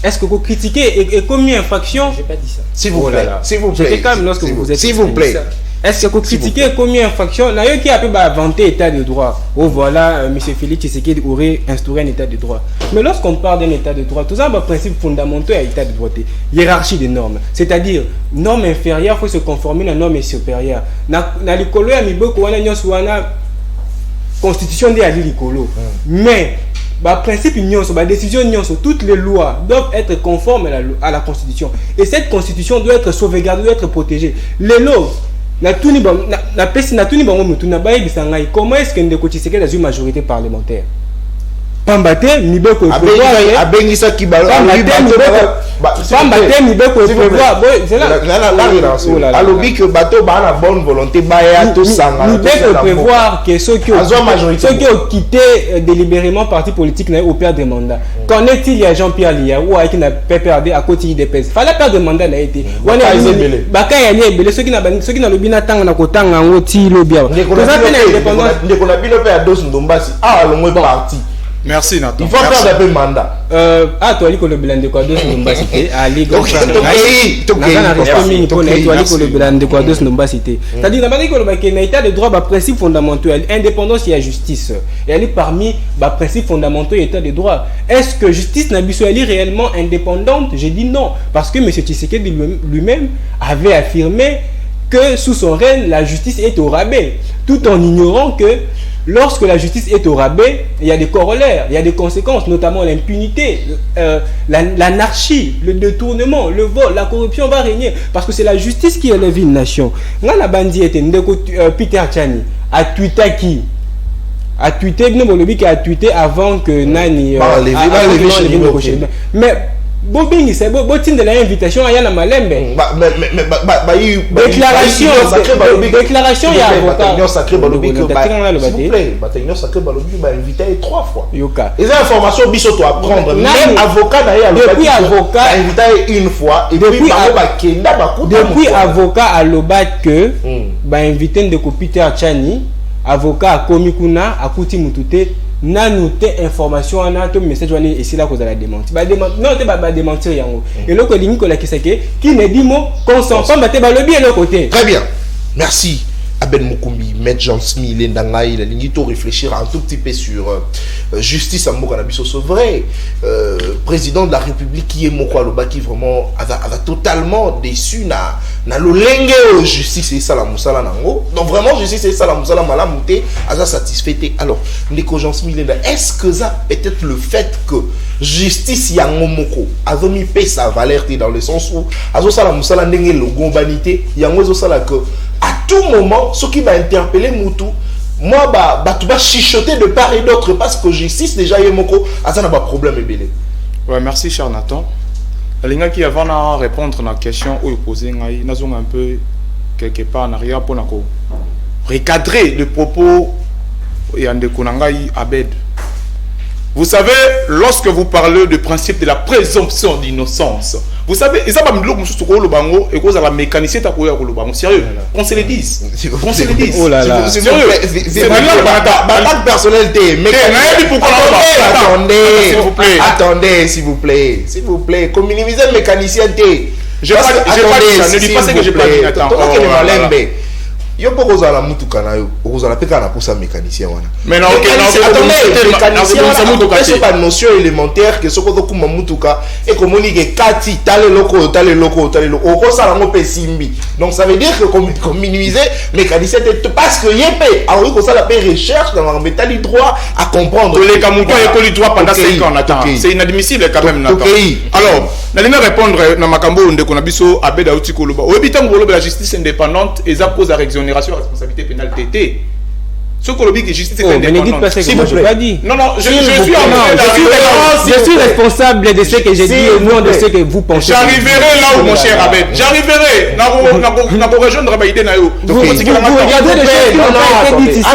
S3: est-ce que vous critiquez et commis infraction?
S4: J'ai pas dit ça.
S1: S'il vous plaît, s'il vous plaît.
S3: J'étais calme lorsque vous êtes.
S1: S'il vous plaît.
S3: Est-ce que vous critiquez et commis infraction? N'a qui a pu inventer état de droit. Oh voilà, M. Félix Tshisekedi aurait instauré un état de droit. Mais lorsqu'on parle d'un état de droit, tout ça, un principe fondamental à l'état de droit, hiérarchie des normes. C'est-à-dire, norme inférieure, il faut se conformer à la norme supérieure. Dans l'école, il y a une constitution de l'école. Mais, principe décision, toutes les lois doivent être conformes à la constitution. Et cette constitution doit être sauvegardée, doit être protégée. Les lois, comment est-ce que Ndeko Tshisekedi dans une majorité parlementaire? Pambate mibeko
S1: abengisa kibalo
S3: pambate mibeko prévoir
S1: alobi que bateau bana bonne volonté baya to sanga
S3: mibeko prévoir que ceux qui ont quitté délibérément parti politique na au perdre mandat. Qu'en est-il ya Jean-Pierre Lia ou qui n'a pas perdu à côté des PS fallait perdre mandat na été wana baka ya ebele ceux qui na lobina tanga na kotanga ngoti lobia
S1: ko za pena indépendance ndeko na bino pe ya dos ndombasi alongwe parti.
S2: Merci Nathan.
S1: Il faut faire un peu mandat.
S3: Toi, il faut le bilan de quoi d'autre nous va citer. Ali,
S1: c'est-à-dire,
S3: l'état de droit, principe fondamental, indépendance et justice. Et elle est parmi les principes fondamentaux et état de droit. Est-ce que justice n'a pas réellement indépendante? J'ai dit non, parce que M. Tshisekedi lui-même avait affirmé que sous son règne, la justice est au rabais, tout en ignorant que lorsque la justice est au rabais, il y a des corollaires, il y a des conséquences, notamment l'impunité, l'anarchie, le détournement, le vol, la corruption va régner. Parce que c'est la justice qui élève une nation. Ngana bandi était Peter Tchani a tweeté qui a tweeté avant que Nani mais Bobing, c'est Botin de l'invitation à Yana Malembe. Déclaration, il y a avocat.
S1: S'il vous plaît, invité 3 fois. Les informations biso to apprendre. Même avocat d'ailleurs.
S3: Depuis avocat
S1: invité une fois et
S3: depuis avocat à l'obat que invité de Peter Tchani, avocat à Komikuna, à Kuti Mutute. Na noté information na to message wani et c'est là qu'on a la démentir non te ba démentir yango et le colis Nicolas Kiseke qui ne dit mot consent pas te ba le bien le côté.
S1: Très bien, merci Aben Mukumbi, Maître Jean Smith, Lendangaï, la ligne to réfléchir un tout petit peu sur justice à Mokana Biso vrai président de la République qui est Moko Aloba qui vraiment a totalement déçu na lolenge justice et ça la musala nango. Donc vraiment justice et ça la musala malamute a satisfait. Alors Ndeko Jean Smith, est-ce que ça peut-être le fait que justice yango moko azomi paie sa valeur dans le sens où azo sala musala ndenge logo banité yango zo sala que à tout moment, ce qui va interpeller Moutou, moi, tu vas chichoter de part et d'autre parce que justice déjà y est moko, ça n'a pas de problèmeébélé.
S2: Ouais, merci cher Nathan. La qui avant de répondre à la question où posée, nous avons un peu quelque part en arrière pour recadrer le propos et en déconangaï Abed. Vous savez, lorsque vous parlez du principe de la présomption d'innocence, vous savez, et ça va me dire que et que la mécanicien t'a sérieux, qu'on se le dise. Qu'on se le dise.
S3: Oh là là.
S1: C'est pas personnalité. Attendez, s'il vous plaît. S'il vous plaît. Comme minimiser le mécanicien T.
S2: Je ne dis pas ce que je pas dit. Attends.
S1: Yo poko za la mutuka na yo okoza la peka na posa mécanicien wana
S2: mais non OK
S1: c'est pas notion élémentaire que soko to kuma mutuka et komoni ke kati tale loko okosa la ngo pesimbi. Donc ça veut dire que comme minimiser mécanicien parce que yepé alors ko ça la recherche dans le métal droit à comprendre
S2: les kamuto et le droit pendant 5 ans attends c'est inadmissible quand même Nathan. Alors na linga répondre na makambo ndeko na biso Abeda Utikoloba obitango boloba la justice indépendante et ça cause à responsabilité pénale TT. Ce que le justice est indépendante.
S3: Mais ne dites pas ce que moi je n'ai pas dit.
S2: Non, je
S3: suis responsable de ce que j'ai dit et non de ce que vous pensez.
S2: J'arriverai là où mon cher Abed. J'arriverai. N'a pas rejoindre Baïdé Nayo.
S3: Vous regardez les choses qui n'ont pas été dites ici.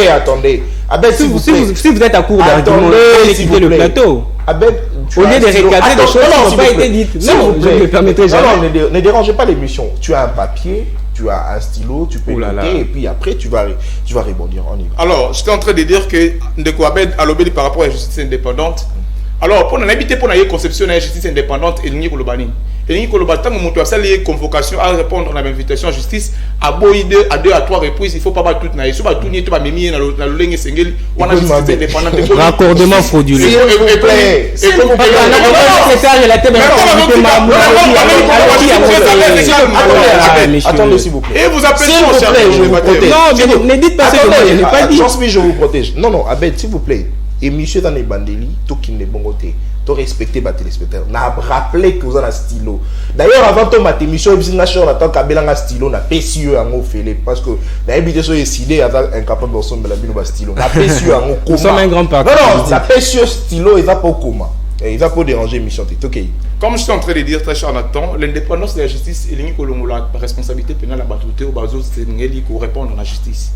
S1: Attendez. Abed, si
S3: vous êtes à court d'arguments, vous quittez le plateau.
S1: Abed,
S3: au lieu de recadrer des choses qui n'ont pas été dites. Non, je ne me permettrai jamais.
S1: Non, ne dérangez pas l'émission. Tu as un papier. Tu as un stylo, tu peux noter et puis après tu vas rebondir. On y va.
S2: Alors, j'étais en train de dire que Ndeko Abed a lobé par rapport à la justice indépendante. Alors, pour n'habiter pour la conception de la justice indépendante, et l'Union Kolobani. Et l'Union Kolobani, tant que mon toit, ça les convocations à répondre à l'invitation à justice, à deux à trois reprises, il ne faut pas battre tout. Il faut pas tout nier, tout pas mémier dans le ligne sengel. On a justice indépendante.
S3: Raccordement frauduleux.
S1: S'il vous plaît. S'il vous plaît. Attendez, s'il vous plaît.
S2: Et vous appelez
S1: je vous protège.
S3: Non, mais ne dites pas ça que moi je n'ai pas dit.
S1: Je vous protège. Non, Abed, s'il vous plaît. Et monsieur dans les bandeli, tout qui n'est bon côté, tout respecter les téléspectateurs. N'a rappelé que vous avez un stylo. D'ailleurs, avant ton matin, émission, vous avez un stylo, n'a pas su un mot fait parce que l'habitude sur les stylos, incapable de ressemble à la stylo. N'a pas su un mot.
S3: Nous sommes un grand parti.
S1: Non, n'a pas su stylo, il va pas au coma. Il va pas déranger l'émission. Ok.
S2: Comme je suis en train de dire, très cher Nathan, l'indépendance de la justice et la responsabilité pénale à Batouté ou Bazo, c'est pour répondre à la justice.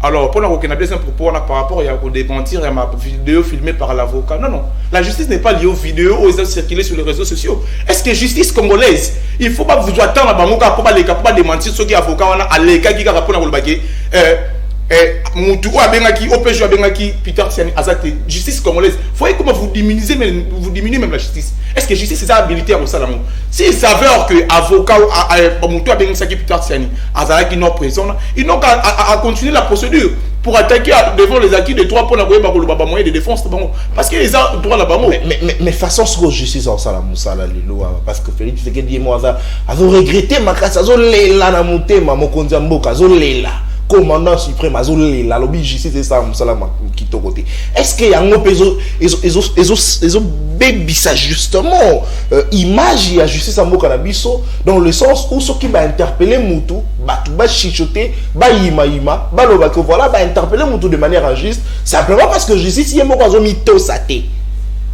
S2: Alors, pour nous, on a un propos par rapport à démentir à ma vidéo filmée par l'avocat. Non. La justice n'est pas liée aux vidéos où ils ont circulé sur les réseaux sociaux. Est-ce que justice congolaise, il ne faut pas vous attendre à Bamouka pour pas démentir ceux qui sont avocats, à l'écart qui répondent à Wolbaki. Moutou Abengaki, OPJ Abengaki, Peter Tiani, Azate, justice congolaise. Voyez comment vous diminuez même la justice. Est-ce que justice est habilité à Salamou? S'ils s'avèrent que avocat Moutou Abengaki, Peter Tiani, Azate non présent, ils n'ont qu'à continuer la procédure pour attaquer devant les acquis de 3 points à moyen de défense. Parce qu'ils ont droit là-bas.
S1: Mais façon ce que justice en Salamou, parce que Félix Tshisekedi, moi, ils ont regretté ma casse, ils ont l'élan à monter, ma mokondiamboka, ils ont l'élan. Commandant suprême, la lobby justice c'est ça, qui est côté. Est-ce qu'il y a un peu ils ont baby ça justement image il y a justice en Mokanabiso dans le sens où ceux qui va interpeller Moutou, va chichoter, va yima, va le que voilà, va interpeller Moutou de manière injuste simplement parce que justice il y a mon cas mito saté.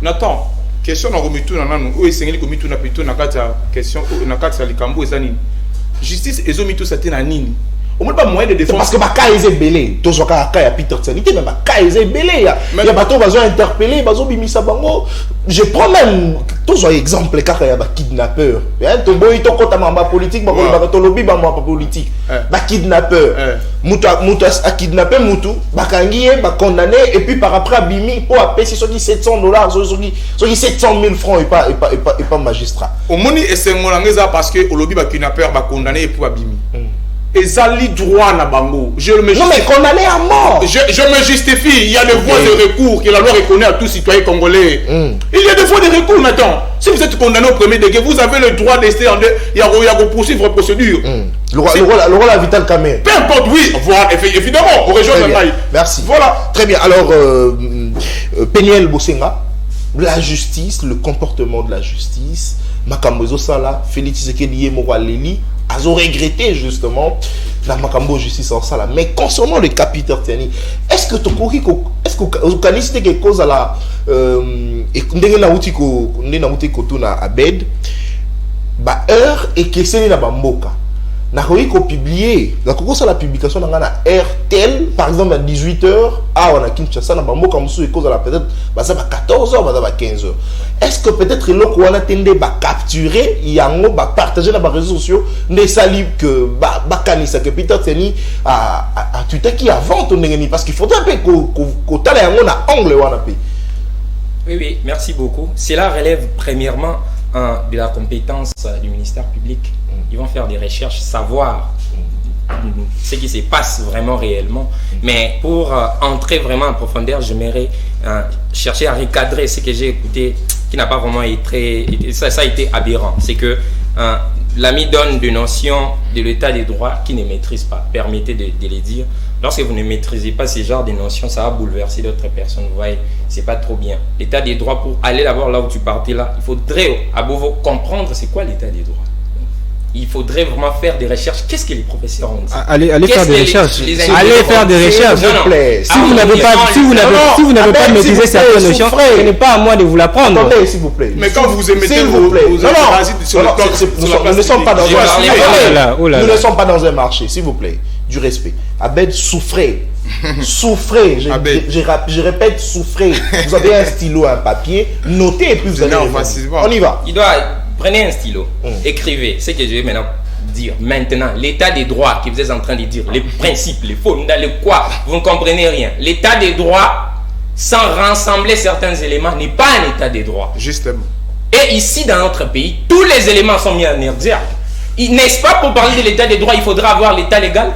S2: Nathan, question na Moutou na nanu, o esengeli ko Moutou na plutôt na kata question na kata likambo ezani. Justice ezo mito saté na nini? Au moins pas moyen de défense.
S1: Parce que ma cas est belé. Tout ce cas est Peter Sanité, mais ma cas est belé. Il y a bateau besoin interpeller, besoin bimisa bango. Je prends même tous les exemples car il y a des kidnappeurs. Tu boy to kota mamba politique, ba ko lobby ba mamba politique. Ba kidnappeur. Mutu a kidnappé Mutu, ba kangié, ba condamné et puis par après abimi pour appeler ceux qui $700, ceux qui 700 000 francs et pas magistrat.
S2: Au moni et c'est molangeza parce que au lobby ba kidnappeur ba condamné et pour abimi. Et ça lit droit na bango.
S1: Non mais condamné à mort.
S2: Je me justifie. Il y a des voies de recours que la loi reconnaît à tous citoyens congolais. Il y a des voies de recours maintenant. Si vous êtes condamné au premier degré, vous avez le droit d'essayer il y a poursuivre votre procédure.
S1: Le roi la Vital Kamé.
S2: Peu importe, oui. Voilà, évidemment, au région de Maï.
S1: Merci.
S2: Voilà.
S1: Très bien. Alors, Peniel Bosenga, la justice, le comportement de la justice, Makambozo Sala, Félix Tshisekedi Mokwa Leli, ils ont regretté justement la Makambo justice en sala. Mais concernant le capitaine Tiani, est-ce que tu est-ce que vous connaissez quelque chose à la Abed ba heure et que c'est na bamboka na ko publier la ko la publication na RTL par exemple à 18h ah on a Kinshasa na bamboka musu cause à la peut-être ba ça ba 14h ba 15h. Est-ce que peut-être le ko na tende ba capturer yango ba partager na ba réseaux sociaux ne sali que ba kanisa que Peter Tseni à Twitter qui avant ton ngeni parce qu'il faudrait un peu ko tala yango na angle wana pe.
S4: Oui, merci beaucoup. Cela relève premièrement de la compétence du ministère public. Ils vont faire des recherches, savoir ce qui se passe vraiment réellement. Mais pour entrer vraiment en profondeur, j'aimerais chercher à recadrer ce que j'ai écouté, qui n'a pas vraiment été... Ça a été aberrant. C'est que l'ami donne des notions de l'état des droits qui ne maîtrise pas. Permettez de les dire. Lorsque vous ne maîtrisez pas ce genre de notions, ça va bouleverser d'autres personnes. Vous voyez, c'est pas trop bien. L'état des droits, pour aller d'abord là où tu partais là, il faudrait à Beauvau comprendre c'est quoi l'état des droits. Il faudrait vraiment faire des recherches. Qu'est-ce que les professeurs ont dit?
S3: Allez faire des recherches. Allez faire des recherches.
S1: S'il vous plaît.
S3: Si vous n'avez pas maîtrisé certaines notions, ce n'est pas à moi de vous l'apprendre.
S1: Attendez, s'il vous plaît.
S2: Mais quand vous émettez vos parasites sur le corps,
S1: nous ne sommes pas dans un marché. Nous ne sommes pas dans un marché, s'il vous plaît. Du respect. Abed, souffrez. Souffrez. Je répète, souffrez. Vous avez un stylo, un papier. Notez et puis vous allez. On y va.
S4: Prenez un stylo, écrivez ce que je vais maintenant dire. Maintenant, l'état des droits que vous êtes en train de dire, les principes, les formes, le quoi, vous ne comprenez rien. L'état des droits, sans rassembler certains éléments n'est pas un état de droit.
S2: Justement.
S4: Et ici, dans notre pays, tous les éléments sont mis en exergue. N'est-ce pas, pour parler de l'état des droits, il faudra avoir l'état légal?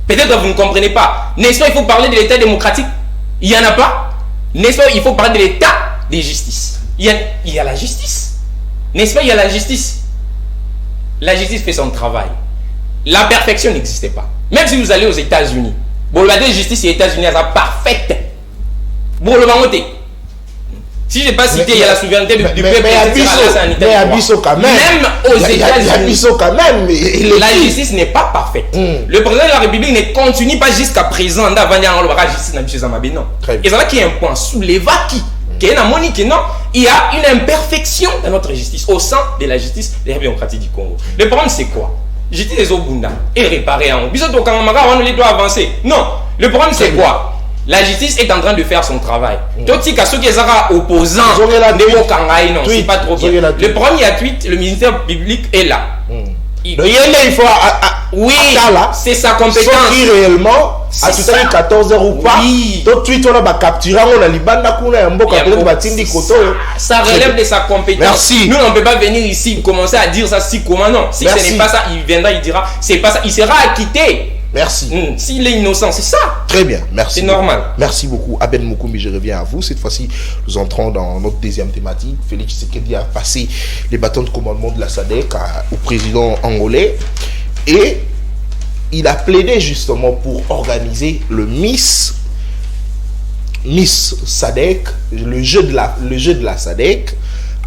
S4: Peut-être que vous ne comprenez pas. N'est-ce pas, il faut parler de l'état démocratique? Il n'y en a pas. N'est-ce pas, il faut parler de l'état des justices. Il y a la justice. N'est-ce pas, il y a la justice. La justice fait son travail. La perfection n'existait pas. Même si vous allez aux États-Unis, bon, la justice aux États-Unis, elle est parfaite. Bon, le mamoté. Si je n'ai pas cité, il y a la souveraineté du peuple.
S1: Mais il y a Bissot quand même.
S4: Même aux États-Unis.
S1: Il y a Bissot quand même.
S4: La justice n'est pas parfaite. Le président de la République ne continue pas jusqu'à présent d'avant la justice n'a pas non. Et c'est là qu'il y a un point soulevé qui est dans Monique, non, il y a une imperfection dans notre justice au sein de la justice des Républiques démocratiques du Congo. Le problème c'est quoi? Justice des Obunda et réparer en haut. Bissot Kangamara, on les doit avancer. Non, le problème c'est quoi? La justice est en train de faire son travail. Tout ce qui est opposant, c'est pas trop bien. Le premier tweet, le ministère public est là.
S1: Il faut
S4: oui, c'est sa compétence.
S1: Qui réellement à tout à 14 heures ou pas, tout de suite on a capturé on a libanda kuna mboka peut batindi koto.
S4: Ça relève de sa compétence.
S1: Merci.
S4: Nous on ne peut pas venir ici commencer à dire ça si comment non. Si ce n'est pas ça, il viendra, il dira c'est pas ça, il sera acquitté.
S1: Merci.
S4: S'il est innocent, c'est ça.
S1: Très bien, merci.
S4: C'est normal.
S1: Merci beaucoup. Aben Moukoumbi, je reviens à vous. Cette fois-ci, nous entrons dans notre deuxième thématique. Félix Tshisekedi a passé les bâtons de commandement de la SADC au président angolais. Et il a plaidé justement pour organiser le Miss SADC, le jeu de la SADC,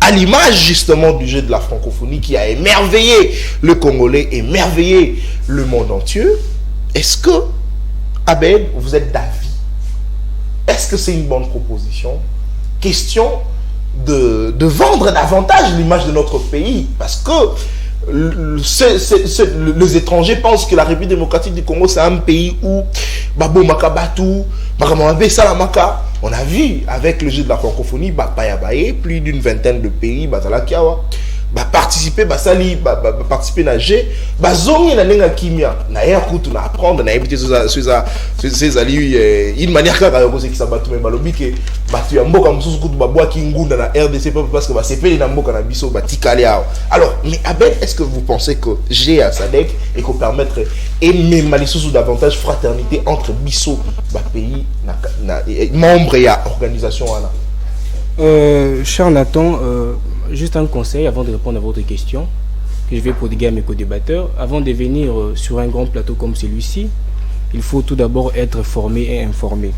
S1: à l'image justement du jeu de la francophonie qui a émerveillé le Congolais, émerveillé le monde entier. Est-ce que, Abed, vous êtes d'avis? Est-ce que c'est une bonne proposition? Question de vendre davantage l'image de notre pays. Parce que les étrangers pensent que la République démocratique du Congo, c'est un pays où Babo Makabatu, Makamamabe Salamaka. On a vu avec le jeu de la francophonie, plus d'une vingtaine de pays, Bazalakiawa. Participer participer na G zongi na nenga kimia na ya kutu na apprendre na éviter ces alliés une manière kaka yoko qui sabatu me balobi ke batu ya mboka mususu kutu babwa ki ngunda na RDC parce que sepeli na mboka na biso batikale yao. Alors mais Abel, est-ce que vous pensez que G à SADC et qu'on permettre et même sous davantage fraternité entre biso pays na membres et organisation wana?
S3: Cher Nathan, juste un conseil avant de répondre à votre question que je vais prodiguer à mes co-débatteurs. Avant de venir sur un grand plateau comme celui-ci, il faut tout d'abord être formé et informé.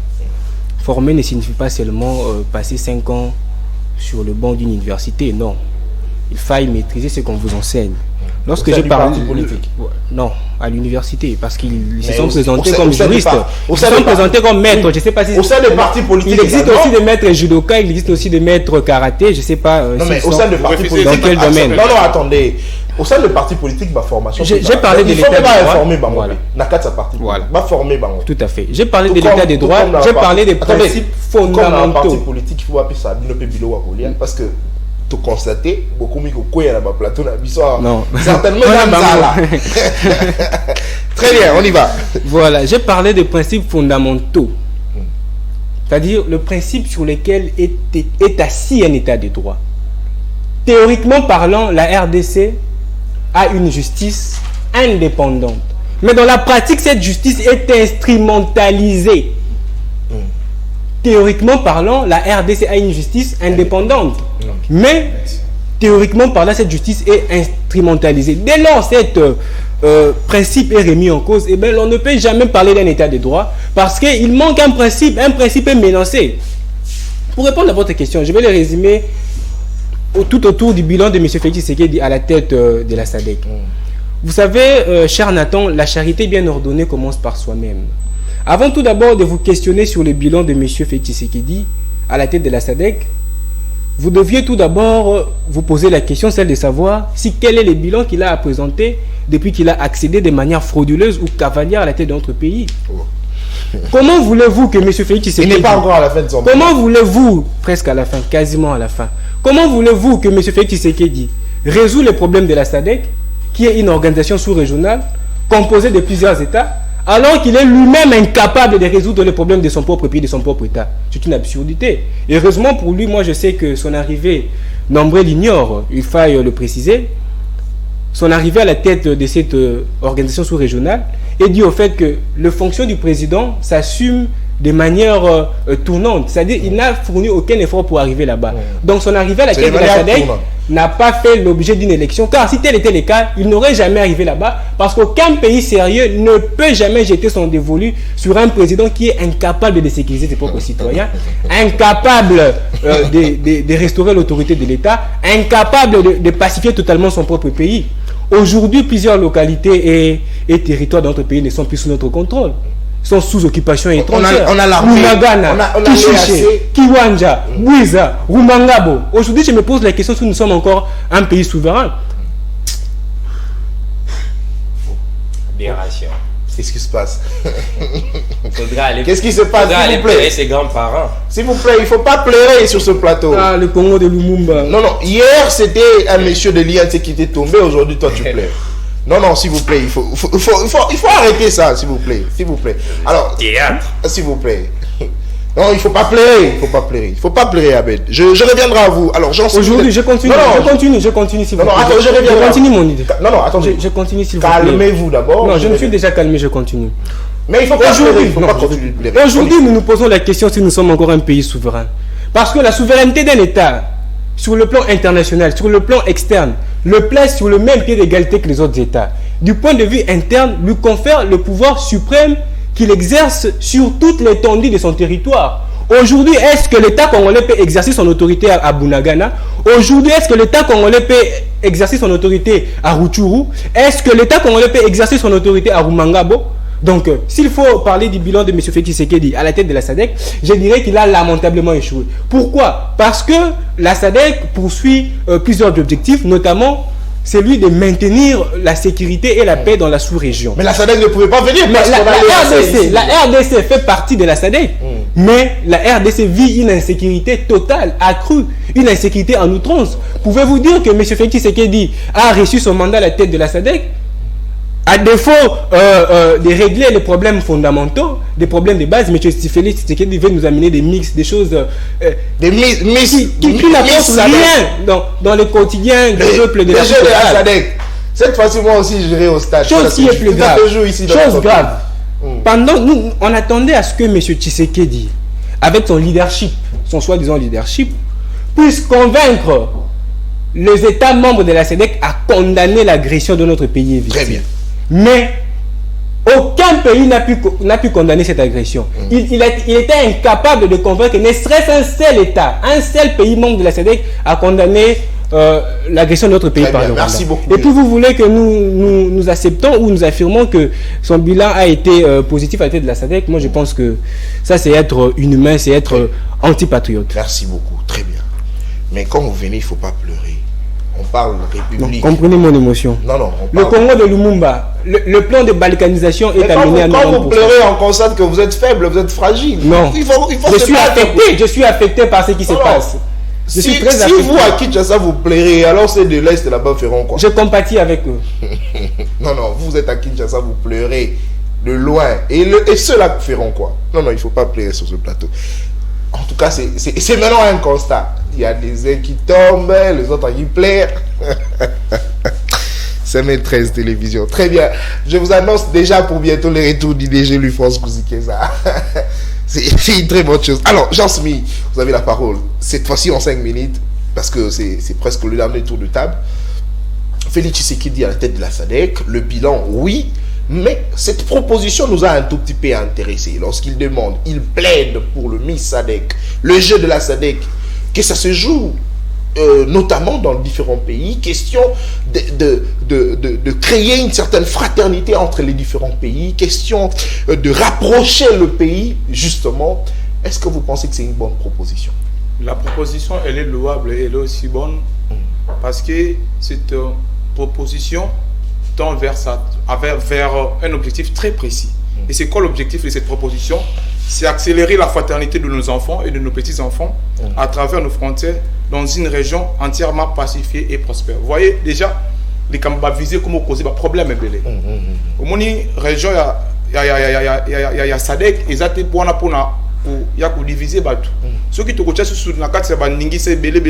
S3: Formé ne signifie pas seulement passer 5 ans sur le banc d'une université, non. Il faille maîtriser ce qu'on vous enseigne. Lorsque je parle politique, non, à l'université, parce qu'ils se sont présentés comme juristes, ils se sont présentés comme maîtres. Je ne sais pas si
S1: au sein des partis politiques,
S3: il existe aussi des maîtres judoka, il existe aussi des maîtres karaté. Je ne sais pas.
S1: Non, mais au sein des partis politiques,
S3: dans quel domaine?
S1: Non, attendez. Au sein des partis politiques, ma formation.
S3: J'ai parlé de l'état des droits.
S1: Voilà. Voilà.
S3: Tout à fait. J'ai parlé de l'état des droits. J'ai parlé des principes fondamentaux. Comme un parti politique, il faut appeler ça
S1: parce que constater beaucoup mieux que plateau
S3: non
S1: certainement très bien, on y va.
S3: Voilà, j'ai parlé des principes fondamentaux, c'est-à-dire le principe sur lequel est assis un état de droit. Théoriquement parlant, la RDC a une justice indépendante, mais dans la pratique cette justice est instrumentalisée. Théoriquement parlant, la RDC a une justice indépendante. Mais, théoriquement parlant, cette justice est instrumentalisée. Dès lors, ce principe est remis en cause, et bien, on ne peut jamais parler d'un état de droit parce qu'il manque un principe est menacé. Pour répondre à votre question, je vais le résumer tout autour du bilan de M. Félix Tshisekedi à la tête de la SADC. Vous savez, cher Nathan, la charité bien ordonnée commence par soi-même. Avant tout d'abord de vous questionner sur le bilan de M. Félix Tshisekedi à la tête de la SADC, vous deviez tout d'abord vous poser la question, celle de savoir quel est le bilan qu'il a à présenter depuis qu'il a accédé de manière frauduleuse ou cavalière à la tête de notre pays. Comment voulez-vous que M. Félix Tshisekedi...
S1: Il n'est pas encore à la fin de son
S3: Comment voulez-vous, presque à la fin, quasiment à la fin, comment voulez-vous que M. Félix Tshisekedi résout les problèmes de la SADC, qui est une organisation sous-régionale composée de plusieurs États, alors qu'il est lui-même incapable de résoudre les problèmes de son propre pays, de son propre État. C'est une absurdité. Et heureusement pour lui, moi je sais que son arrivée, nombreux l'ignorent, il faille le préciser, son arrivée à la tête de cette organisation sous-régionale est due au fait que le fonction du président s'assume de manière tournante. C'est-à-dire qu'il n'a fourni aucun effort pour arriver là-bas. Donc son arrivée à la tête de la SADC n'a pas fait l'objet d'une élection. Car si tel était le cas, il n'aurait jamais arrivé là-bas. Parce qu'aucun pays sérieux ne peut jamais jeter son dévolu sur un président qui est incapable de sécuriser ses propres citoyens, incapable de restaurer l'autorité de l'État, incapable de pacifier totalement son propre pays. Aujourd'hui, plusieurs localités et territoires de notre pays ne sont plus sous notre contrôle. Sont sous occupation étrangère.
S1: On a l'armée.
S3: Lunagana, Kishiche, Kiwanja, Bouiza, Rumangabo. Aujourd'hui, je me pose la question si nous sommes encore un pays souverain.
S4: Aberration.
S1: Qu'est-ce qui se passe?
S4: Qu'est-ce
S1: qui se passe, s'il vous plaît?
S4: Ses grands-parents.
S1: S'il vous plaît, il ne faut pas pleurer sur ce plateau.
S3: Ah, le Congo de Lumumba.
S1: Non, hier, c'était un monsieur de l'INC qui était tombé. Aujourd'hui, toi, tu pleures. Non, s'il vous plaît, il faut arrêter ça, s'il vous plaît. Alors,
S4: théâtre.
S1: S'il vous plaît. Non, il ne faut pas pleurer. Il ne faut pas pleurer, Abed. Je reviendrai à vous. Alors,
S3: aujourd'hui, je continue. Je continue, s'il vous plaît.
S1: Non, attends, je reviendrai.
S3: Je continue mon idée.
S1: Non, attendez.
S3: Je continue, s'il vous plaît.
S1: Calmez-vous d'abord.
S3: Non, je me suis déjà calmé, je continue.
S1: Mais il ne faut pas pleurer. Il faut pas continuer de pleurer.
S3: Aujourd'hui, nous nous posons la question si nous sommes encore un pays souverain. Parce que la souveraineté d'un État, sur le plan international, sur le plan externe, le place sur le même pied d'égalité que les autres États. Du point de vue interne, lui confère le pouvoir suprême qu'il exerce sur toute l'étendue de son territoire. Aujourd'hui, est-ce que l'État congolais peut exercer son autorité à Bunagana? Aujourd'hui, est-ce que l'État congolais peut exercer son autorité à Rutshuru? Est-ce que l'État congolais peut exercer son autorité à Rumangabo? Donc, s'il faut parler du bilan de M. Félix Tshisekedi à la tête de la SADC, je dirais qu'il a lamentablement échoué. Pourquoi? Parce que la SADC poursuit plusieurs objectifs, notamment celui de maintenir la sécurité et la paix dans la sous-région.
S1: Mais la SADC ne pouvait pas venir parce
S3: la RDC fait partie de la SADC. Mais la RDC vit une insécurité totale, accrue, une insécurité en outrance. Pouvez-vous dire que M. Félix Tshisekedi a reçu son mandat à la tête de la SADC à défaut de régler les problèmes fondamentaux, des problèmes de base? M. Félix Tshisekedi veut nous amener des mix, des choses
S1: des
S3: qui n'apportent rien dans le quotidien du peuple de la
S1: SADC. Cette fois-ci, moi aussi, j'irai au stade.
S3: Chose qui est plus grave. Chose grave. Pendant nous, on attendait à ce que M. Tshisekedi, avec son leadership, son soi-disant leadership, puisse convaincre les États membres de la SADC à condamner l'agression de notre pays.
S1: Très bien.
S3: Mais aucun pays n'a pu condamner cette agression. Il était incapable de convaincre, ne serait-ce un seul État, un seul pays membre de la SADC à condamner l'agression de notre pays par le Rwanda.
S1: Merci beaucoup.
S3: Et puis vous voulez que nous acceptons ou nous affirmons que son bilan a été positif à la tête de la SADC? Moi je pense que ça c'est être inhumain, c'est être antipatriote.
S1: Merci beaucoup, très bien. Mais quand vous venez, il ne faut pas pleurer. On parle de République.
S3: Non, comprenez mon émotion.
S1: Non.
S3: Le Congo de Lumumba, le plan de balkanisation est amené à 90%.
S1: Quand vous pleurez, on constate que vous êtes faible, vous êtes fragile.
S3: Non. Je suis affecté par ce qui se passe.
S1: Si vous à Kinshasa vous pleurez, alors c'est de l'Est là-bas feront quoi?
S3: Je compatis avec eux.
S1: Non, vous êtes à Kinshasa, vous pleurez de loin. Et ceux-là feront quoi? Non, il ne faut pas pleurer sur ce plateau. En tout cas, c'est maintenant un constat. Il y a des uns qui tombent, les autres qui pleurent. C'est mes 13 télévisions. Très bien. Je vous annonce déjà pour bientôt le retour d'IDG Louis France Kouzikeza. C'est une très bonne chose. Alors, Jean-Smi, vous avez la parole. Cette fois-ci en 5 minutes, parce que c'est presque le dernier tour de table. Félix Tshisekedi à la tête de la SADC. Le bilan, oui. Mais cette proposition nous a un tout petit peu intéressés. Lorsqu'il demande, il plaide pour le Miss SADC, le jeu de la SADC, que ça se joue notamment dans différents pays, question de créer une certaine fraternité entre les différents pays, question de rapprocher le pays, justement. Est-ce que vous pensez que c'est une bonne proposition?
S2: La proposition, elle est louable et elle est aussi bonne parce que cette proposition tend vers un objectif très précis. Et c'est quoi l'objectif de cette proposition? C'est accélérer la fraternité de nos enfants et de nos petits-enfants à travers nos frontières dans une région entièrement pacifiée et prospère. Vous voyez déjà, les Kamba visés comme au cause, problème est belé. Au moni région, ya SADC ezate pona ya ko diviser bato ceux qui te coachent sur la carte c'est ba ningisa belé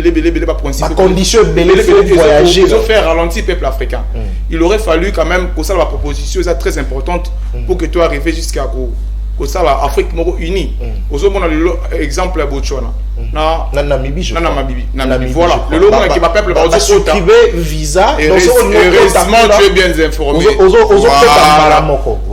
S2: ba principe
S1: ba condition belé voyager
S2: ils ont fait ralentir peuple africain. Il aurait fallu quand même que ça la proposition est très importante pour que tu arrives jusqu'à que ça l'Afrique unie. Aux autres on a l'exemple à Botswana.
S1: Na Namibie.
S2: Voilà. Le lot qui va peuple va
S1: souscrire visa.
S2: Heureusement tu es bien informé.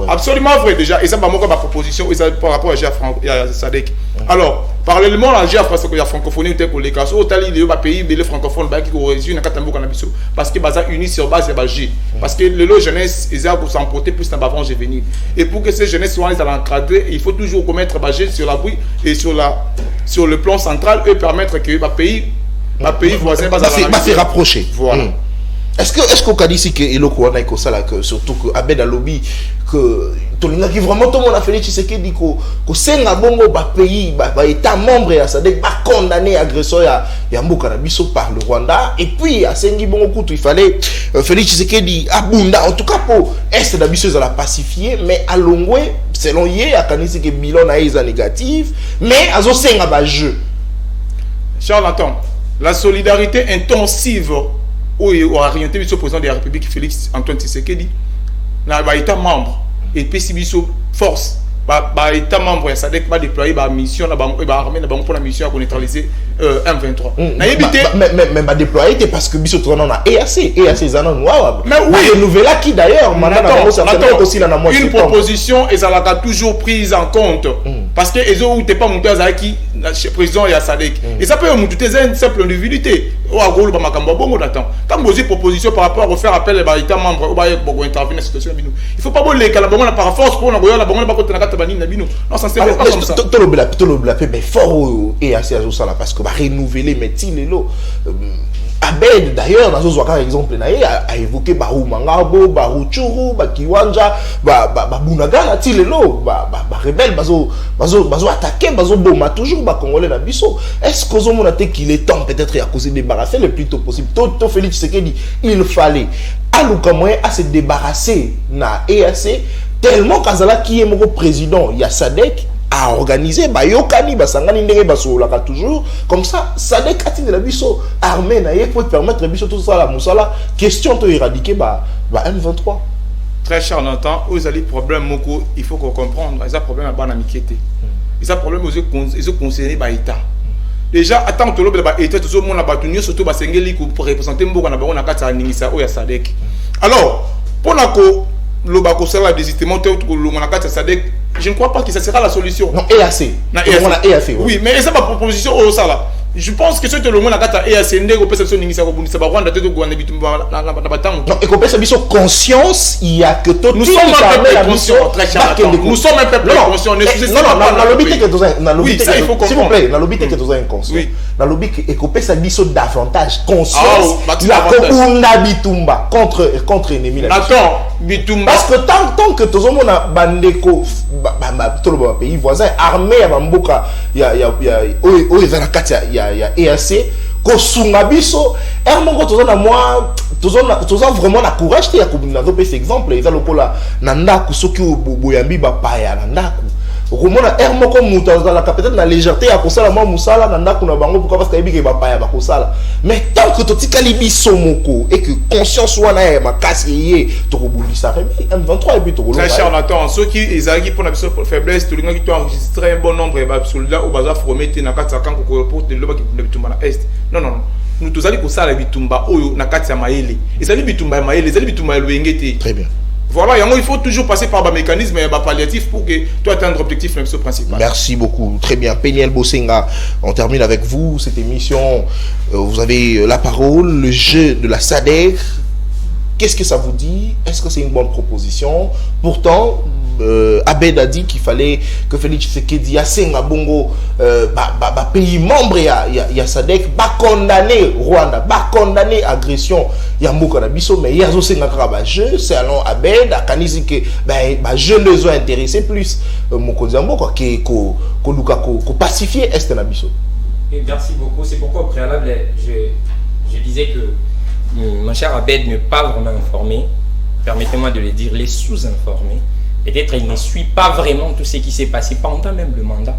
S2: Absolument vrai déjà. Et ça va ma proposition par rapport à SADC. Alors parallèlement à la parce qu'il y a francophonie tel que les cas au tali les pays les francophones qui réunis na katambo cannabis parce que basa unis sur base de G parce que le lot jeunesse ils ont s'emporter plus dans avant venir et pour que ces jeunesses soient encadrées il faut toujours commettre G sur l'abri et sur le plan central et permettre que pays voisin
S1: se rapprocher.
S2: Voilà.
S1: Est-ce qu'on a dit ici que Eloko wana iko sala que surtout que Abed a lobby que tolinga qui vraiment tout le monde a fait Tshisekedi ko senga bongo ba pays ba état membre ya SADC ba condamner agression ya mboka na biso par le Rwanda et puis à sengi bongo kutu il fallait Félix Tshisekedi abunda en tout cas pour est de biso za la pacifier mais à Longwe selon yé akanisi que bilan na isa négatif mais azo senga ba jeu.
S2: Charlatan, la solidarité intensive où il a orienté le président de la République Félix Antoine Tshisekedi na ba état membre et puis si biso force ba état membre ça dès que va déployer ba mission na ba armée na ba pour la mission à neutraliser M23 na éviter
S1: mais ba déployer parce que biso to na EAC zana noir
S2: mais oui
S1: renouveler qui d'ailleurs maintenant aussi la moitié
S2: une proposition et ça l'a toujours prise en compte parce que ezo ou t'es pas monté à qui président et à SADC et ça peut monter une simple individualité au agolo ba makambo bongo d'attend quand vous proposition par rapport à refaire appel à état membre ou ba intervenir dans la situation bino il faut pas les cala bongo par force pour na la bongo ba côté na kata banini na bino non ça c'est pas comme ça
S1: tout le blapé mais fort et assez à ça là parce que ba renouveler médecine lelo Abed d'ailleurs dans ce cas exemple a évoqué Barou Mangabo, Barou Churu, Bakiwanja, Bunagana tilelo, rebelle bazo attaquer, bazo boma toujours ba congolais na biso. Est-ce que vous avez qu'il est temps peut-être à cause de débarrasser le plus tôt possible. Toto Félix Tshisekedi, il fallait à se débarrasser na EAC tellement Kazala qui est mon président, il y a SADC à organiser bayokani basangani ndenge basolaka toujours comme ça SADC ati de la biso armée na pour permettre biso tout ça la musala question to éradiquer M23
S2: très cher n'entend aux alliés problème moko il faut qu'on comprendre ils a problème à ban amitié ils a problème aux conseillers ba état déjà attends to lobe ba état tout le monde na batunyo surtout ba sengeli pour représenter mboka na bango na kata ningisa o ya SADC alors pour na ko loba ko sala désistement to lo na kata SADC je ne crois pas que ça sera la solution.
S1: Non, EAC.
S2: EAC. Oui, mais c'est ma proposition au Sala. Je pense que c'est le monde à EAC, ndeko pesa so ningisa ko bunisa ba Rwanda teto ko na bitumba na batango.
S1: Non, et qu'on pesa biso conscience, il y a que tout
S2: nous sommes un peuple conscient, très cher. Nous sommes un peuple conscient.
S1: Non, na lobby que tous un
S2: oui, ça il faut comprendre.
S1: S'il vous plaît, na lobby que tous un inconscient.
S2: Oui.
S1: Na lobby et qu'on pesa biso davantage conscience. La ko unda bitumba contre ennemi.
S2: Attends, bitumba
S1: parce que tant que tous on a bandeko tout le pays voisin armé à Bamboka il y a EAC kosunga biso ermongo tozana moi tozana vraiment na courage te ya kobina zo pesa exemple eza lokola na ndaku soki boyambi ba paya na ndaku okomona ermoko muta za peut-être na légèreté ya kosala moi musala na ndaku na bango pourquoi parce que ebike ba paya ba kosala mais tant que totikali biso moko et que conscience wana ya makasi yé to kobulisa M23 et puis to
S2: très cher Nathan ceux qui ezaki pour la faiblesse to linga qui to enregistrer un bon nombre de soldats au baza formé na kati kanko ko pour de loba ki bitumba na est non nous tous allons pour ça la bitumba oyo na kati ya maele ezali bitumba ya maele ezali bitumba ya luengete
S1: très bien.
S2: Voilà, il faut toujours passer par un mécanisme et un palliatif pour que tu atteignes l'objectif principal.
S1: Merci beaucoup. Très bien. Peniel Bosenga, on termine avec vous cette émission. Vous avez la parole, le jeu de la SADC. Qu'est-ce que ça vous dit? Est-ce que c'est une bonne proposition? Pourtant, Abed a dit qu'il fallait que Félix Tshisekedi a bongo pays membre ya SADC ba condamner Rwanda, ba condamner agression ya mboka na biso mais ya zo senga kaba jeu selon Abed a kanisi que jeunes les ont intéressés plus mokonzi mboka que ko luka ko pacifier est na biso.
S4: Et merci beaucoup, c'est pourquoi au préalable je disais que mon cher Abed n'est pas vraiment informé, permettez-moi de le dire, les sous-informés. peut-être il ne suit pas vraiment tout ce qui s'est passé pendant même le mandat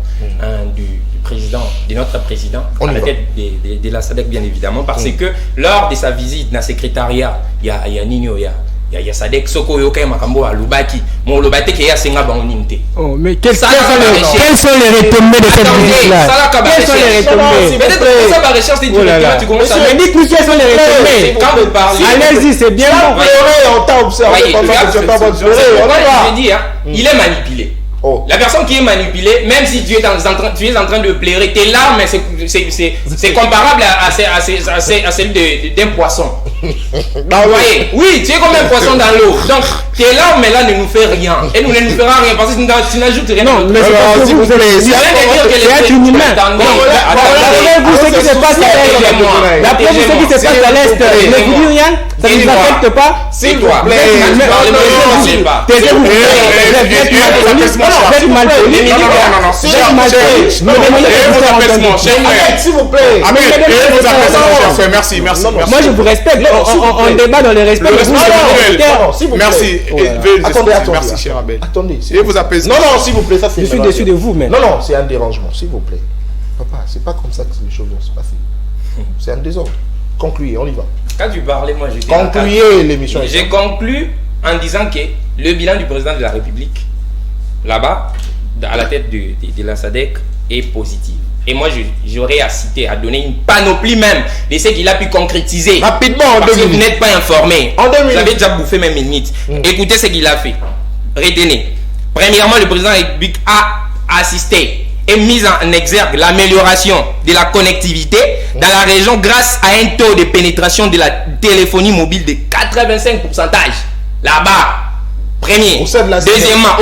S4: du président, de notre président, à la tête de la SADC bien évidemment, parce que lors de sa visite dans le secrétariat, il y a Nino, il y a SADC Soko Yoka Makambo à Lubaki, mon Lubaki qui est à Senga Banguninte.
S3: Oh, mais quelles sont les retombées de cette visite-là? Quelles sont les retombées?
S4: Peut-être que ça va rechercher directement, tu commences à me dire
S3: quelles sont les retombées.
S4: Quand vous parlez,
S3: allez-y, c'est bien bon.
S1: On t'a observé pendant que tu n'as pas besoin de pleurer.
S4: Je dis, il est manipulé.
S1: Oh.
S4: La personne qui est manipulée, même si tu es en train de pleurer, tes larmes, c'est comparable à celle d'un poisson. Vous voyez? Oui, tu es comme un poisson dans l'eau. Donc, tes larmes là ne nous fait rien. Et nous ne nous fera rien parce que tu n'ajoutes rien.
S3: Non, mais c'est parce que vous êtes un humain. Vous ce qui se passe à l'Est. D'après vous, ce qui se passe à l'Est, ne vous dit rien? Ça ne vous affecte pas?
S4: S'il vous plaît.
S3: Taisez-vous. Vous êtes mal poli.
S1: S'il vous plaît.
S2: Merci.
S3: Moi, je vous respecte. On débat dans le respect.
S2: Merci.
S1: Attendez.
S2: Merci, cher Abel.
S1: Attendez.
S2: Et vous apaisez.
S1: Non, s'il vous plaît, ça c'est.
S3: Je suis déçu de vous, mais.
S1: Non, c'est un dérangement, s'il vous plaît. Papa, c'est pas comme ça que les choses vont se passer. C'est un désordre. Concluez, on y va.
S4: Quand tu parlais, moi je dis.
S1: Concluez l'émission.
S4: J'ai conclu en disant que le bilan du président de la République, là-bas, à la tête de la SADC, est positif. Et moi, j'aurais à citer, à donner une panoplie même de ce qu'il a pu concrétiser.
S1: Rapidement, en 2 minutes.
S4: Parce que vous n'êtes pas informé.
S1: En 2 minutes.
S4: Vous avez déjà bouffé même une minute. Écoutez ce qu'il a fait. Retenez. Premièrement, le président de la République a assisté et mis en exergue l'amélioration de la connectivité dans la région grâce à un taux de pénétration de la téléphonie mobile de 85%. Là-bas. Premier.
S1: Au sein de la
S4: Deuxièmement,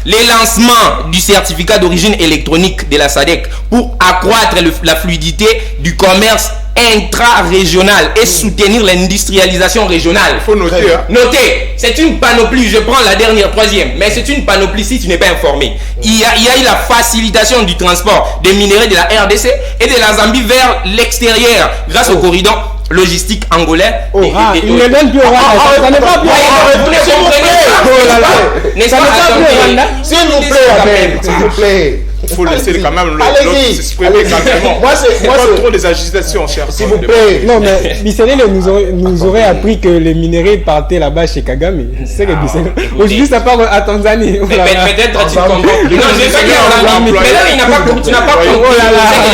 S4: les lancements du certificat d'origine électronique de la SADC pour accroître la fluidité du commerce intra-régional et soutenir l'industrialisation régionale.
S2: Il faut noter.
S4: Notez, c'est une panoplie, je prends la dernière, troisième, mais c'est une panoplie si tu n'es pas informé. Il y a eu la facilitation du transport des minerais de la RDC et de la Zambie vers l'extérieur grâce au corridor logistique angolais.
S3: Il ne donne plus au Rwanda. Ça n'est pas plus
S1: S'il vous plaît, s'il vous plaît.
S2: Il faut laisser quand même l'autre s'exprimer calmement.
S1: Moi, c'est
S2: trop des agitations, cher.
S1: S'il vous plaît.
S3: Non, mais Bissennel nous aurait appris que les minéraux partaient là-bas chez Kagame. C'est que Bissennel. Aujourd'hui, ça part à Tanzanie.
S4: Peut-être tu comprends. Non, je sais qu'il n'a pas compris. Tu n'as pas compris.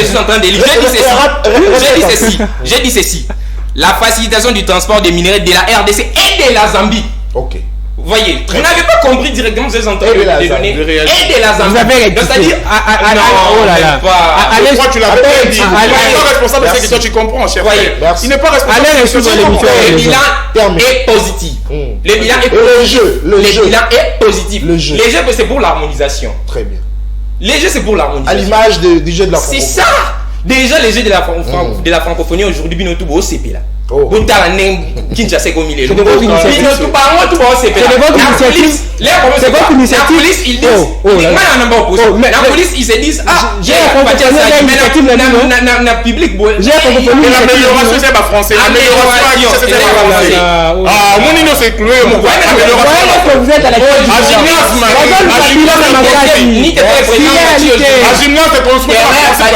S4: Je suis en train de lire. J'ai dit ceci. La facilitation du transport des minerais de la RDC et de la Zambie.
S1: Ok.
S4: Vous voyez, vous n'avez pas compris directement ces entrées de données. Et de la Zambie.
S3: Vous avez rectifié.
S4: C'est-à-dire,
S2: je crois que tu l'avais pas dit. Tu n'es pas responsable de ce que tu comprends, cher frère. Il n'est pas responsable de ce que tu comprends.
S4: Le bilan est positif. Le bilan est positif. Le bilan est positif. Le jeu, c'est pour l'harmonisation.
S1: Très bien.
S4: Les jeux, c'est pour l'harmonisation.
S1: À l'image du jeu de la
S4: francophonie. C'est ça. Déjà, les jeux de la francophonie aujourd'hui, nous sommes au CP là.
S1: C'est
S3: de votre initiative. C'est votre initiative.
S4: La police, ils disent. La police, ils se disent.
S3: J'ai initiative
S4: na public.
S3: J'ai
S2: l'amélioration, c'est pas français. L'amélioration, c'est pas français. Mon nino, c'est cloué.
S3: Amélioration. Vous êtes à la
S2: gymnase, c'est construit en français.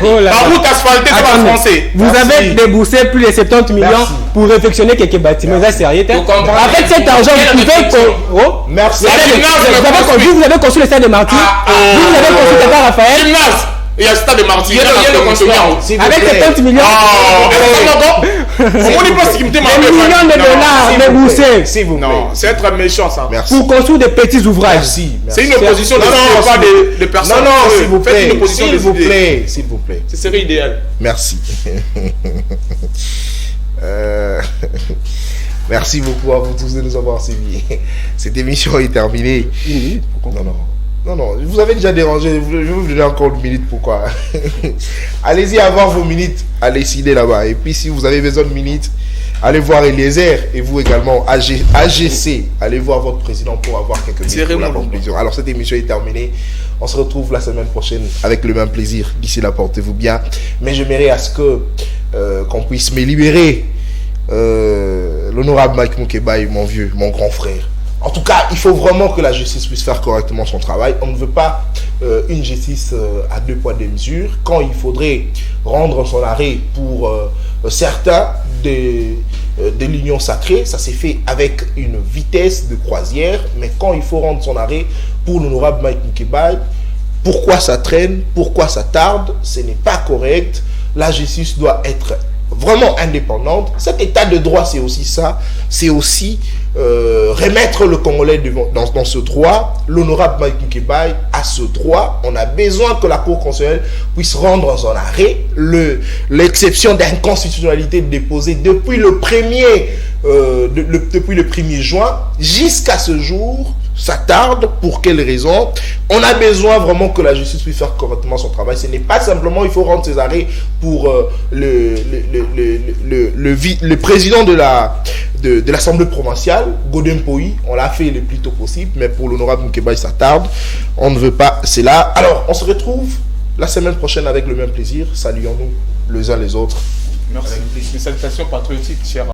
S2: Voilà. La route asphaltée, c'est pas français.
S3: Vous avez déboursé plus de 70 millions pour réfectionner quelques bâtiments. Ça, c'est rien. Avec cet argent, vous pouvez.
S1: Merci.
S3: Vous avez construit le stade de Martyrs. Vous avez construit le stade Raphaël.
S2: Gymnase. Il y a le stade de Martyrs.
S3: Avec 70 millions.
S2: Des
S3: millions de dollars déboursés.
S1: S'il vous plaît.
S2: Non, c'est être méchant ça.
S3: Pour construire des petits ouvrages.
S1: Merci.
S2: C'est une opposition de pas de personnes.
S1: Non, s'il vous plaît.
S2: Faites une opposition
S1: S'il vous plaît.
S2: Ce serait idéal.
S1: Merci. Merci beaucoup à vous tous de nous avoir suivis. Cette émission est terminée.
S3: Une minute, pourquoi?
S1: Non, vous avez déjà dérangé. Je vais vous donner encore une minute. Pourquoi? Allez-y avoir vos minutes à décider là-bas. Et puis si vous avez besoin de minutes, allez voir Eliezer et vous également AGC. Allez voir votre président pour avoir quelques minutes pour la conclusion. Alors cette émission est terminée. On se retrouve la semaine prochaine avec le même plaisir. D'ici là, portez-vous bien. Mais j'aimerais à ce que qu'on puisse me libérer l'honorable Mike Moukebaï, mon vieux, mon grand frère. En tout cas, il faut vraiment que la justice puisse faire correctement son travail. On ne veut pas une justice à 2 poids 2 mesures. Quand il faudrait rendre son arrêt pour certains de l'union sacrée, ça s'est fait avec une vitesse de croisière. Mais quand il faut rendre son arrêt pour l'honorable Mike Moukebaye, pourquoi ça traîne? Pourquoi ça tarde? Ce n'est pas correct. La justice doit être vraiment indépendante. Cet état de droit, c'est aussi ça. C'est aussi remettre le Congolais dans ce droit. L'honorable Mike Moukebaye a ce droit. On a besoin que la Cour constitutionnelle puisse rendre son arrêt. L'exception d'inconstitutionnalité déposée depuis le 1er juin jusqu'à ce jour, ça tarde. Pour quelles raisons? On a besoin vraiment que la justice puisse faire correctement son travail. Ce n'est pas simplement il faut rendre ses arrêts pour le président de l'Assemblée provinciale, Godin Poyi. On l'a fait le plus tôt possible, mais pour l'honorable Moukebaye, ça tarde. On ne veut pas cela. Alors, on se retrouve la semaine prochaine avec le même plaisir. Saluons-nous les uns les autres.
S2: Merci. Mes salutations patriotiques, chers